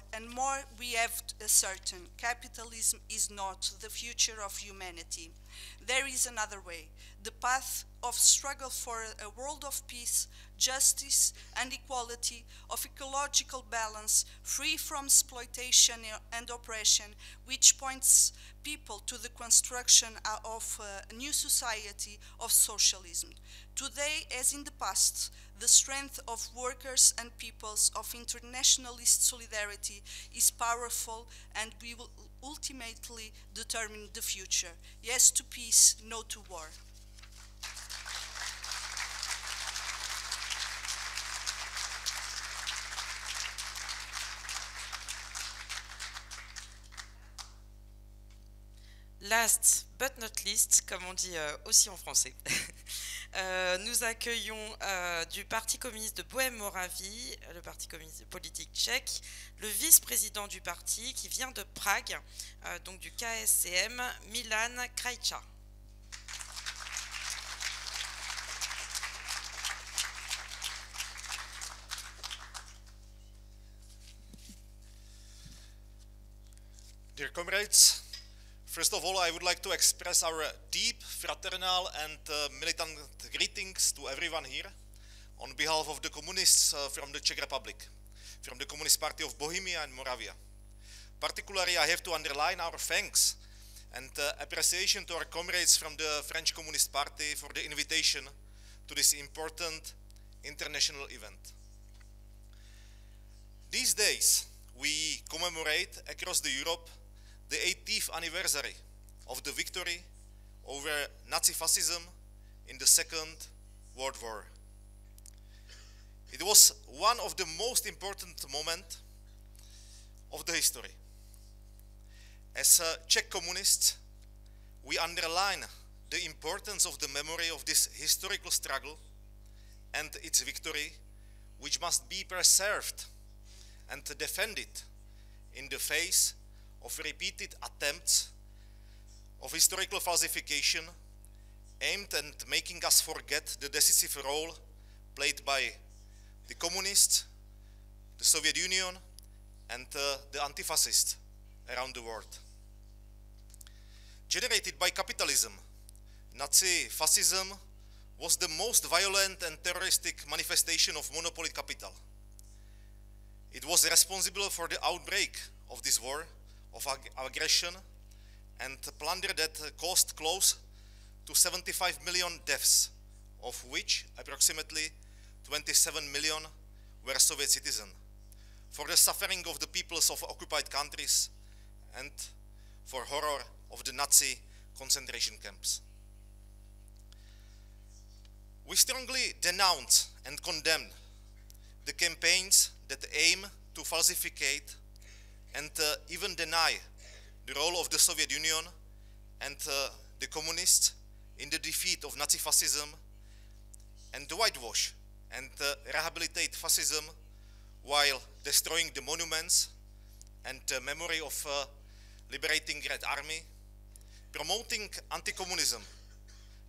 we have certain. Capitalism is not the future of humanity. There is another way, the path of struggle for a world of peace, justice, and equality, of ecological balance, free from exploitation and oppression, which points people to the construction of a new society of socialism. Today, as in the past, the strength of workers and peoples of internationalist solidarity is powerful and we will ultimately determine the future. Yes to peace, no to war. Last but not least, comme on dit aussi en français, nous accueillons du Parti communiste de Bohème-Moravie, le Parti communiste politique tchèque, le vice-président du parti qui vient de Prague, donc du KSCM, Milan Krajča. Dear comrades, first of all, I would like to express our deep, fraternal and militant greetings to everyone here on behalf of the communists from the Czech Republic, from the Communist Party of Bohemia and Moravia. Particularly, I have to underline our thanks and appreciation to our comrades from the French Communist Party for the invitation to this important international event. These days, we commemorate across Europe the 80th anniversary of the victory over Nazi fascism in the Second World War. It was one of the most important moments of the history. As Czech communists, we underline the importance of the memory of this historical struggle and its victory, which must be preserved and defended in the face of repeated attempts of historical falsification aimed at making us forget the decisive role played by the communists, the Soviet Union, and the anti-fascists around the world. Generated by capitalism, Nazi fascism was the most violent and terroristic manifestation of monopoly capital. It was responsible for the outbreak of this war of aggression and plunder that caused close to 75 million deaths, of which approximately 27 million were Soviet citizens, for the suffering of the peoples of occupied countries and for horror of the Nazi concentration camps. We strongly denounce and condemn the campaigns that aim to falsificate and even deny the role of the Soviet Union and the communists in the defeat of Nazi fascism, and to whitewash and rehabilitate fascism while destroying the monuments and memory of liberating Red Army, promoting anti-communism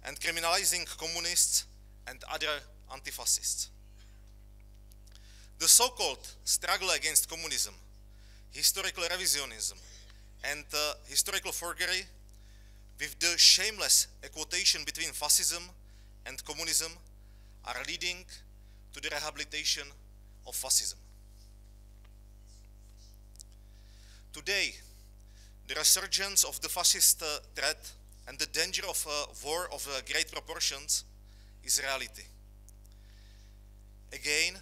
and criminalizing communists and other anti-fascists. The so-called struggle against communism, historical revisionism, and historical forgery with the shameless equation between fascism and communism are leading to the rehabilitation of fascism. Today, the resurgence of the fascist threat and the danger of a war of great proportions is reality. Again,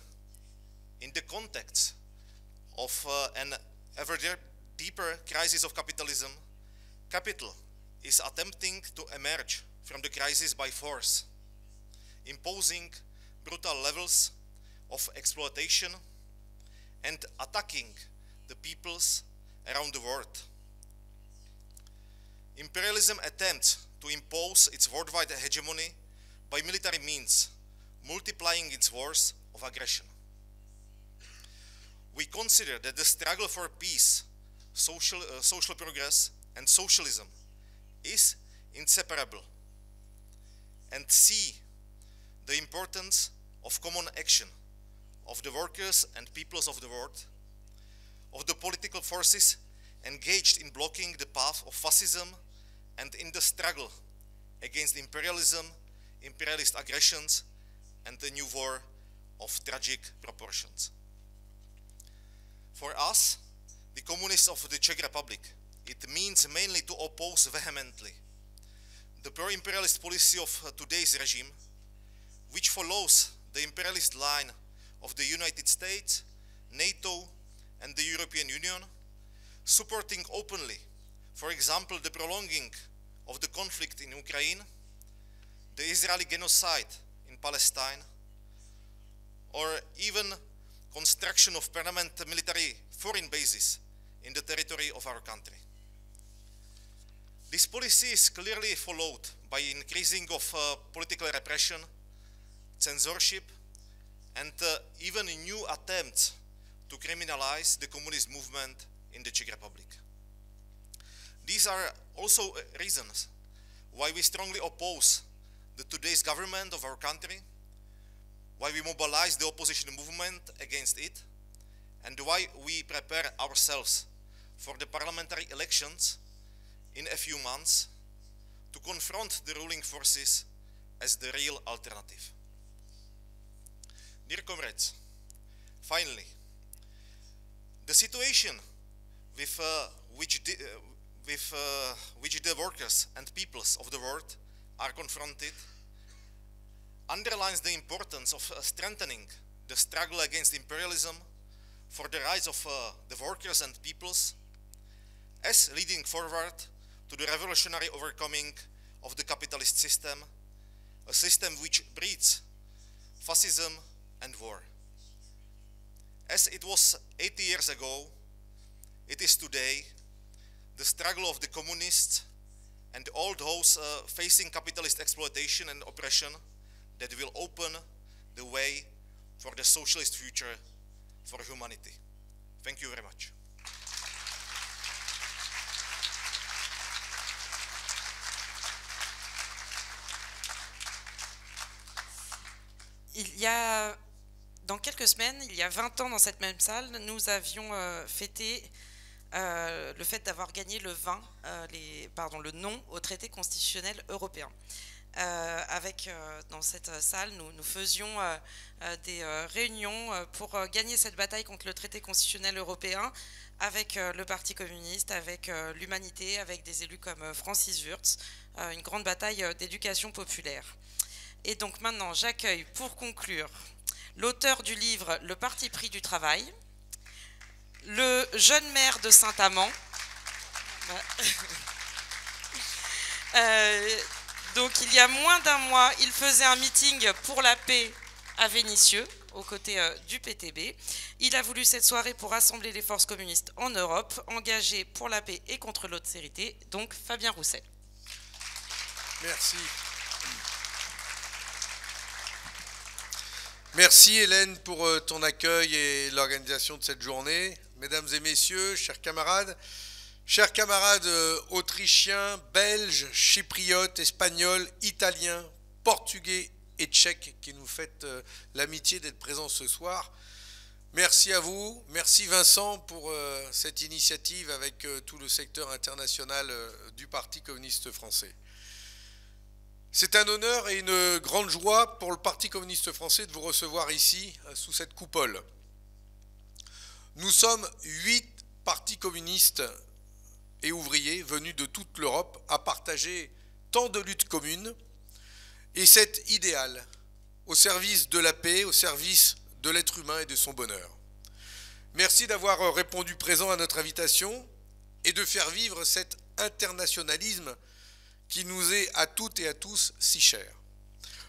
in the context of an ever deeper crisis of capitalism, capital is attempting to emerge from the crisis by force, imposing brutal levels of exploitation and attacking the peoples around the world. Imperialism attempts to impose its worldwide hegemony by military means, multiplying its wars of aggression. We consider that the struggle for peace, social progress, and socialism is inseparable, and see the importance of common action of the workers and peoples of the world, of the political forces engaged in blocking the path of fascism and in the struggle against imperialism, imperialist aggressions, and the new war of tragic proportions. For us, the communists of the Czech Republic, it means mainly to oppose vehemently the pro-imperialist policy of today's regime, which follows the imperialist line of the United States, NATO, and the European Union, supporting openly, for example, the prolonging of the conflict in Ukraine, the Israeli genocide in Palestine, or even construction of permanent military foreign bases in the territory of our country. This policy is clearly followed by increasing of political repression, censorship, and even new attempts to criminalize the communist movement in the Czech Republic. These are also reasons why we strongly oppose the today's government of our country, why we mobilize the opposition movement against it, and why we prepare ourselves for the parliamentary elections in a few months to confront the ruling forces as the real alternative. Dear comrades, finally, the situation with which the workers and peoples of the world are confronted underlines the importance of strengthening the struggle against imperialism for the rights of the workers and peoples, as leading forward to the revolutionary overcoming of the capitalist system, a system which breeds fascism and war. As it was 80 years ago, it is today the struggle of the communists and all those facing capitalist exploitation and oppression that will open the way for the socialist future for humanity. Thank you very much. Il dans quelques semaines, il y a 20 ans dans cette même salle, nous avions fêté le fait d'avoir gagné le non au traité constitutionnel européen. Dans cette salle, nous faisions des réunions pour gagner cette bataille contre le traité constitutionnel européen avec le Parti communiste, avec l'Humanité, avec des élus comme Francis Wurtz, une grande bataille d'éducation populaire. Et donc maintenant, j'accueille pour conclure l'auteur du livre « Le parti pris du travail », le jeune maire de Saint-Amand. Donc il y a moins d'un mois, il faisait un meeting pour la paix à Vénissieux, aux côtés du PTB. Il a voulu cette soirée pour rassembler les forces communistes en Europe, engagées pour la paix et contre l'austérité, donc Fabien Roussel. Merci. Merci Hélène pour ton accueil et l'organisation de cette journée. Mesdames et messieurs, chers camarades autrichiens, belges, chypriotes, espagnols, italiens, portugais et tchèques qui nous faites l'amitié d'être présents ce soir. Merci à vous, merci Vincent pour cette initiative avec tout le secteur international du Parti communiste français. C'est un honneur et une grande joie pour le Parti communiste français de vous recevoir ici, sous cette coupole. Nous sommes 8 partis communistes et ouvriers venus de toute l'Europe à partager tant de luttes communes et cet idéal au service de la paix, au service de l'être humain et de son bonheur. Merci d'avoir répondu présent à notre invitation et de faire vivre cet internationalisme qui nous est à toutes et à tous si cher.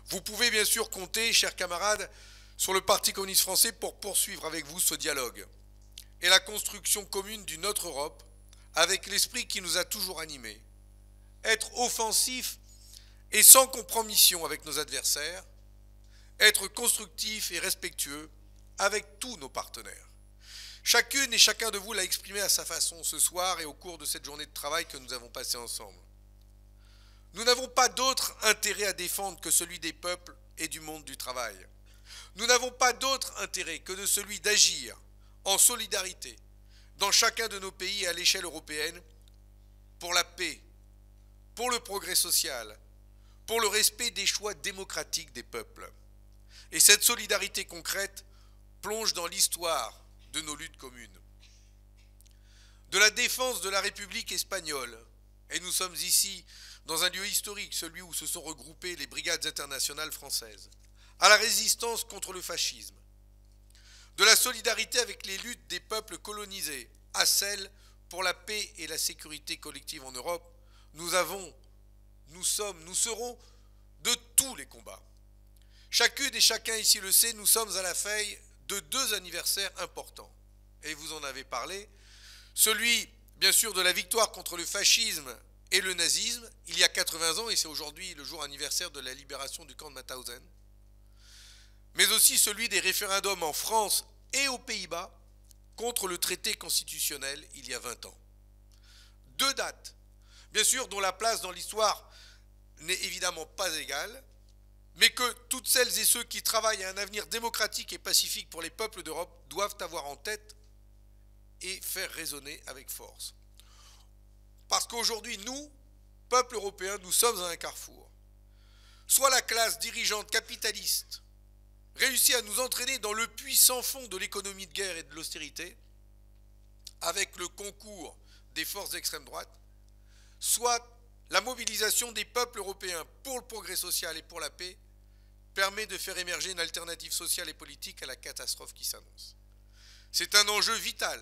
Vous pouvez bien sûr compter, chers camarades, sur le Parti communiste français pour poursuivre avec vous ce dialogue et la construction commune d'une autre Europe avec l'esprit qui nous a toujours animés. Être offensif et sans compromission avec nos adversaires, être constructif et respectueux avec tous nos partenaires. Chacune et chacun de vous l'a exprimé à sa façon ce soir et au cours de cette journée de travail que nous avons passée ensemble. Nous n'avons pas d'autre intérêt à défendre que celui des peuples et du monde du travail. Nous n'avons pas d'autre intérêt que de celui d'agir en solidarité dans chacun de nos pays et à l'échelle européenne pour la paix, pour le progrès social, pour le respect des choix démocratiques des peuples. Et cette solidarité concrète plonge dans l'histoire de nos luttes communes. De la défense de la République espagnole, et nous sommes ici dans un lieu historique, celui où se sont regroupées les brigades internationales françaises, à la résistance contre le fascisme, de la solidarité avec les luttes des peuples colonisés, à celle pour la paix et la sécurité collective en Europe, nous serons de tous les combats. Chacune et chacun ici le sait, nous sommes à la veille de 2 anniversaires importants. Et vous en avez parlé, celui, bien sûr, de la victoire contre le fascisme et le nazisme, il y a 80 ans, et c'est aujourd'hui le jour anniversaire de la libération du camp de Mauthausen, mais aussi celui des référendums en France et aux Pays-Bas contre le traité constitutionnel il y a 20 ans. 2 dates, bien sûr, dont la place dans l'histoire n'est évidemment pas égale, mais que toutes celles et ceux qui travaillent à un avenir démocratique et pacifique pour les peuples d'Europe doivent avoir en tête et faire résonner avec force. Parce qu'aujourd'hui, nous, peuple européen, nous sommes à un carrefour. Soit la classe dirigeante capitaliste réussit à nous entraîner dans le puits sans fond de l'économie de guerre et de l'austérité, avec le concours des forces d'extrême droite, soit la mobilisation des peuples européens pour le progrès social et pour la paix permet de faire émerger une alternative sociale et politique à la catastrophe qui s'annonce. C'est un enjeu vital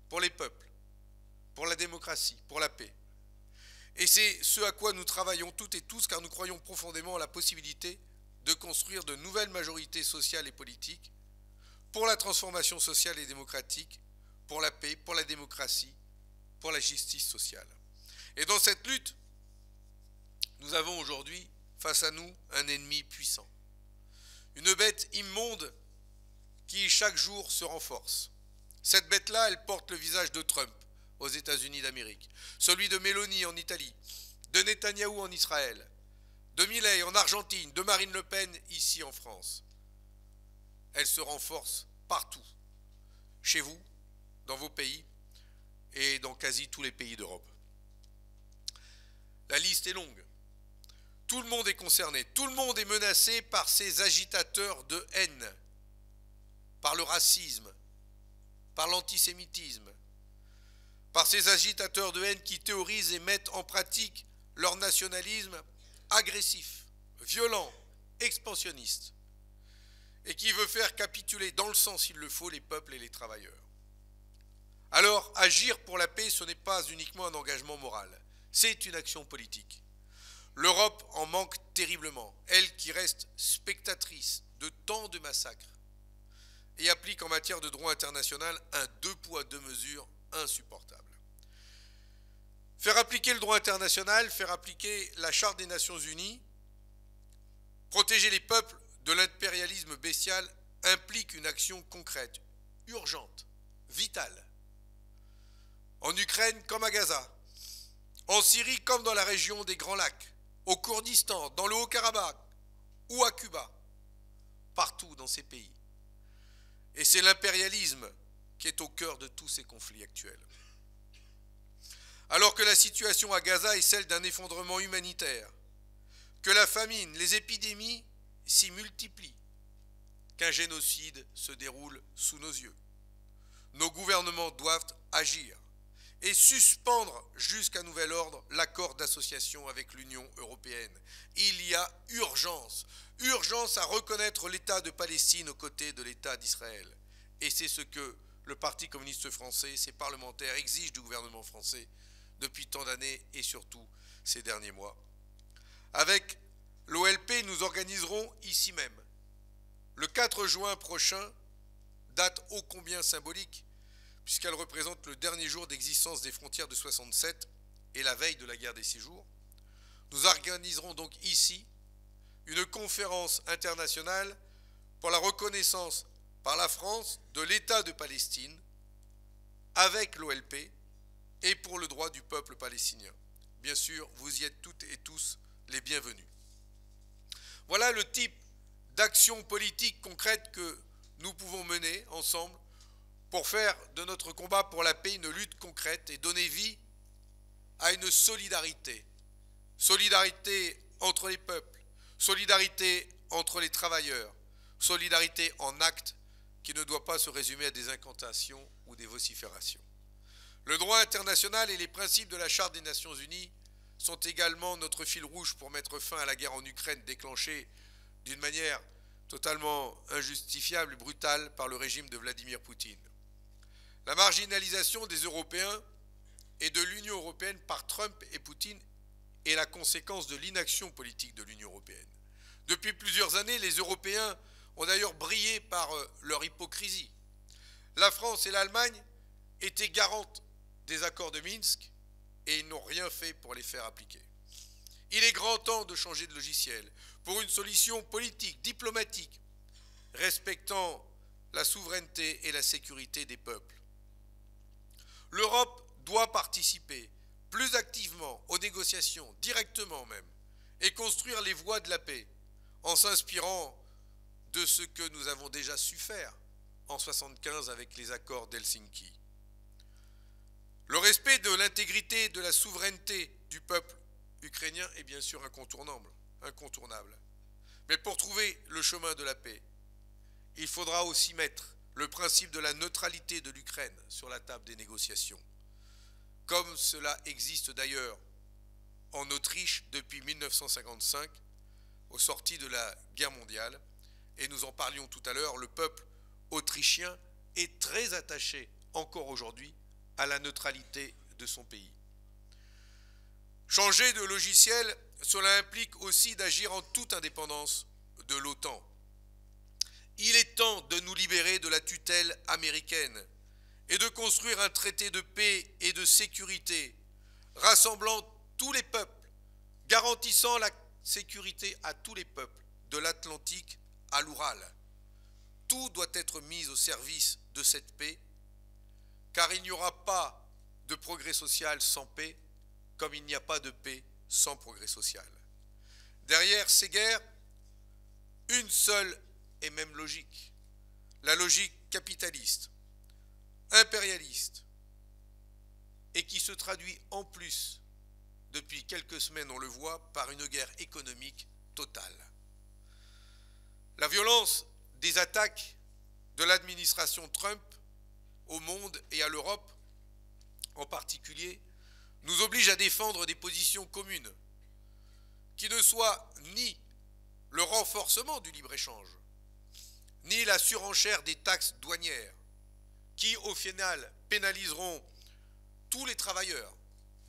pour les peuples, pour la démocratie, pour la paix. Et c'est ce à quoi nous travaillons toutes et tous, car nous croyons profondément en la possibilité de construire de nouvelles majorités sociales et politiques pour la transformation sociale et démocratique, pour la paix, pour la démocratie, pour la justice sociale. Et dans cette lutte, nous avons aujourd'hui face à nous un ennemi puissant. Une bête immonde qui chaque jour se renforce. Cette bête-là, elle porte le visage de Trump aux États-Unis d'Amérique, celui de Meloni en Italie, de Netanyahou en Israël, de Milei en Argentine, de Marine Le Pen ici en France. elle se renforce partout, chez vous, dans vos pays et dans quasi tous les pays d'Europe. La liste est longue. Tout le monde est concerné, tout le monde est menacé par ces agitateurs de haine, par le racisme, par l'antisémitisme, par ces agitateurs de haine qui théorisent et mettent en pratique leur nationalisme agressif, violent, expansionniste, et qui veut faire capituler dans le sang, s'il le faut, les peuples et les travailleurs. Alors, agir pour la paix, ce n'est pas uniquement un engagement moral, c'est une action politique. L'Europe en manque terriblement, elle qui reste spectatrice de tant de massacres et applique en matière de droit international un deux poids, deux mesures insupportable. Faire appliquer le droit international, faire appliquer la Charte des Nations Unies, protéger les peuples de l'impérialisme bestial implique une action concrète, urgente, vitale. En Ukraine comme à Gaza, en Syrie comme dans la région des Grands Lacs, au Kurdistan, dans le Haut-Karabakh ou à Cuba, partout dans ces pays. Et c'est l'impérialisme qui est au cœur de tous ces conflits actuels. Alors que la situation à Gaza est celle d'un effondrement humanitaire, que la famine, les épidémies s'y multiplient, qu'un génocide se déroule sous nos yeux, nos gouvernements doivent agir et suspendre jusqu'à nouvel ordre l'accord d'association avec l'Union européenne. Il y a urgence, urgence à reconnaître l'État de Palestine aux côtés de l'État d'Israël. Et c'est ce que le Parti communiste français, ses parlementaires exigent du gouvernement français depuis tant d'années et surtout ces derniers mois. Avec l'OLP, nous organiserons ici même, le 4 juin prochain, date ô combien symbolique, puisqu'elle représente le dernier jour d'existence des frontières de 67 et la veille de la guerre des 6 jours. Nous organiserons donc ici une conférence internationale pour la reconnaissance par la France de l'État de Palestine avec l'OLP et pour le droit du peuple palestinien. Bien sûr, vous y êtes toutes et tous les bienvenus. Voilà le type d'action politique concrète que nous pouvons mener ensemble pour faire de notre combat pour la paix une lutte concrète et donner vie à une solidarité. Solidarité entre les peuples, solidarité entre les travailleurs, solidarité en actes qui ne doit pas se résumer à des incantations ou des vociférations. Le droit international et les principes de la Charte des Nations Unies sont également notre fil rouge pour mettre fin à la guerre en Ukraine déclenchée d'une manière totalement injustifiable et brutale par le régime de Vladimir Poutine. La marginalisation des Européens et de l'Union européenne par Trump et Poutine est la conséquence de l'inaction politique de l'Union européenne. Depuis plusieurs années, les Européens ont d'ailleurs brillé par leur hypocrisie. La France et l'Allemagne étaient garantes des accords de Minsk et ils n'ont rien fait pour les faire appliquer. Il est grand temps de changer de logiciel pour une solution politique, diplomatique, respectant la souveraineté et la sécurité des peuples. L'Europe doit participer plus activement aux négociations, directement même, et construire les voies de la paix en s'inspirant de ce que nous avons déjà su faire en 1975 avec les accords d'Helsinki. Le respect de l'intégrité et de la souveraineté du peuple ukrainien est bien sûr incontournable. Mais pour trouver le chemin de la paix, il faudra aussi mettre le principe de la neutralité de l'Ukraine sur la table des négociations, comme cela existe d'ailleurs en Autriche depuis 1955, aux sorties de la guerre mondiale, et nous en parlions tout à l'heure, le peuple autrichien est très attaché encore aujourd'hui à la neutralité de son pays. Changer de logiciel, cela implique aussi d'agir en toute indépendance de l'OTAN. Il est temps de nous libérer de la tutelle américaine et de construire un traité de paix et de sécurité rassemblant tous les peuples, garantissant la sécurité à tous les peuples, de l'Atlantique à l'Oural. Tout doit être mis au service de cette paix, car il n'y aura pas de progrès social sans paix, comme il n'y a pas de paix sans progrès social. Derrière ces guerres, une seule et même logique, la logique capitaliste, impérialiste, et qui se traduit en plus, depuis quelques semaines on le voit, par une guerre économique totale. La violence des attaques de l'administration Trump au monde et à l'Europe en particulier nous oblige à défendre des positions communes qui ne soient ni le renforcement du libre-échange, ni la surenchère des taxes douanières, qui au final pénaliseront tous les travailleurs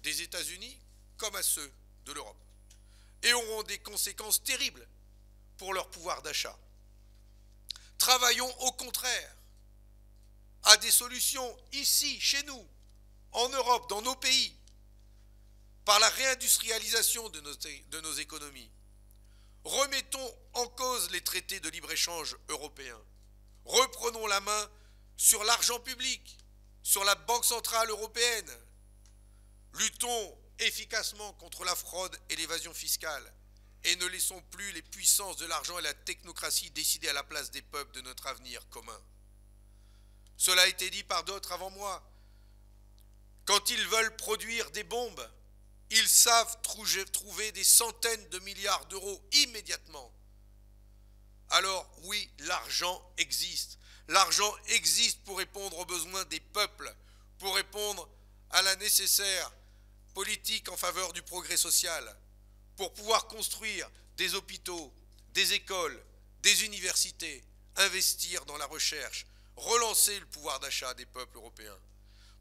des États-Unis comme à ceux de l'Europe, et auront des conséquences terribles pour leur pouvoir d'achat. Travaillons au contraire à des solutions ici, chez nous, en Europe, dans nos pays, par la réindustrialisation de nos économies. Remettons en cause les traités de libre-échange européens. Reprenons la main sur l'argent public, sur la Banque centrale européenne. Luttons efficacement contre la fraude et l'évasion fiscale et ne laissons plus les puissances de l'argent et la technocratie décider à la place des peuples de notre avenir commun. Cela a été dit par d'autres avant moi. Quand ils veulent produire des bombes, ils savent trouver des centaines de milliards d'euros immédiatement. Alors oui, l'argent existe. L'argent existe pour répondre aux besoins des peuples, pour répondre à la nécessaire politique en faveur du progrès social, pour pouvoir construire des hôpitaux, des écoles, des universités, investir dans la recherche, relancer le pouvoir d'achat des peuples européens.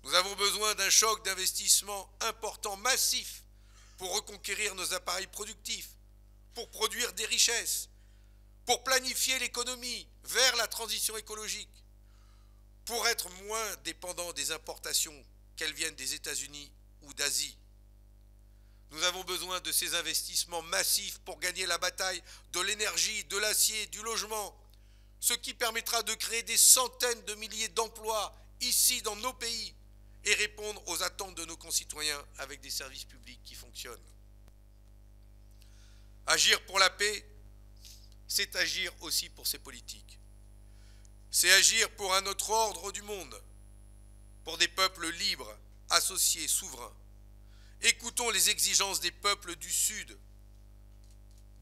Nous avons besoin d'un choc d'investissement important, massif, pour reconquérir nos appareils productifs, pour produire des richesses, pour planifier l'économie vers la transition écologique, pour être moins dépendants des importations, qu'elles viennent des États-Unis ou d'Asie. Nous avons besoin de ces investissements massifs pour gagner la bataille de l'énergie, de l'acier, du logement, ce qui permettra de créer des centaines de milliers d'emplois ici dans nos pays et répondre aux attentes de nos concitoyens avec des services publics qui fonctionnent. Agir pour la paix, c'est agir aussi pour ces politiques. C'est agir pour un autre ordre du monde, pour des peuples libres, associés, souverains. Écoutons les exigences des peuples du Sud,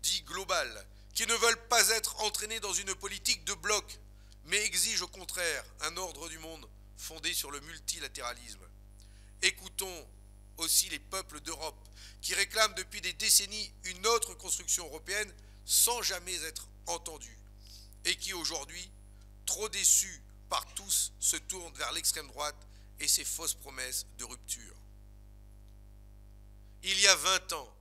dits global, qui ne veulent pas être entraînés dans une politique de bloc, mais exigent au contraire un ordre du monde fondé sur le multilatéralisme. Écoutons aussi les peuples d'Europe, qui réclament depuis des décennies une autre construction européenne sans jamais être entendus, et qui aujourd'hui, trop déçus par tous, se tournent vers l'extrême droite et ses fausses promesses de rupture. Il y a 20 ans,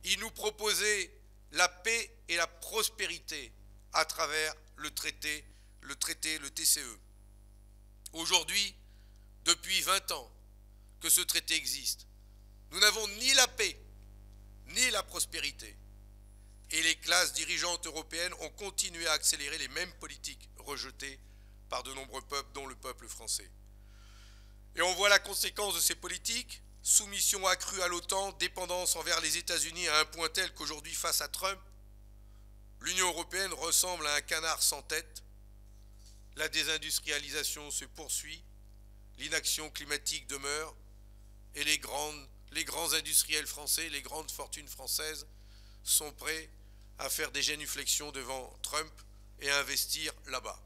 ils nous proposaient la paix et la prospérité à travers le traité, le TCE. Aujourd'hui, depuis 20 ans que ce traité existe, nous n'avons ni la paix, ni la prospérité. Et les classes dirigeantes européennes ont continué à accélérer les mêmes politiques rejetées par de nombreux peuples, dont le peuple français. Et on voit la conséquence de ces politiques: soumission accrue à l'OTAN, dépendance envers les États-Unis à un point tel qu'aujourd'hui, face à Trump, l'Union européenne ressemble à un canard sans tête. La désindustrialisation se poursuit, l'inaction climatique demeure, et les grands industriels français, les grandes fortunes françaises sont prêts à faire des génuflexions devant Trump et à investir là-bas.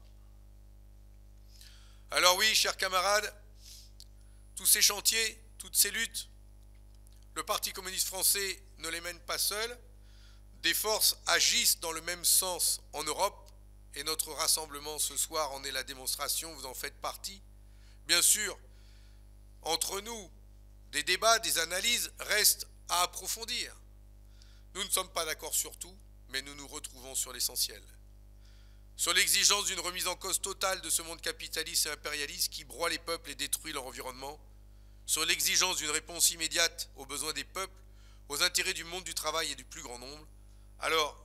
Alors oui, chers camarades, tous ces chantiers, toutes ces luttes, le Parti communiste français ne les mène pas seul. Des forces agissent dans le même sens en Europe, et notre rassemblement ce soir en est la démonstration, vous en faites partie. Bien sûr, entre nous, des débats, des analyses restent à approfondir. Nous ne sommes pas d'accord sur tout, mais nous nous retrouvons sur l'essentiel. Sur l'exigence d'une remise en cause totale de ce monde capitaliste et impérialiste qui broie les peuples et détruit leur environnement, sur l'exigence d'une réponse immédiate aux besoins des peuples, aux intérêts du monde du travail et du plus grand nombre. Alors,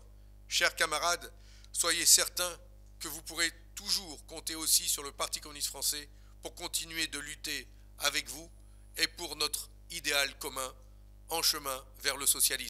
chers camarades, soyez certains que vous pourrez toujours compter aussi sur le Parti communiste français pour continuer de lutter avec vous et pour notre idéal commun en chemin vers le socialisme.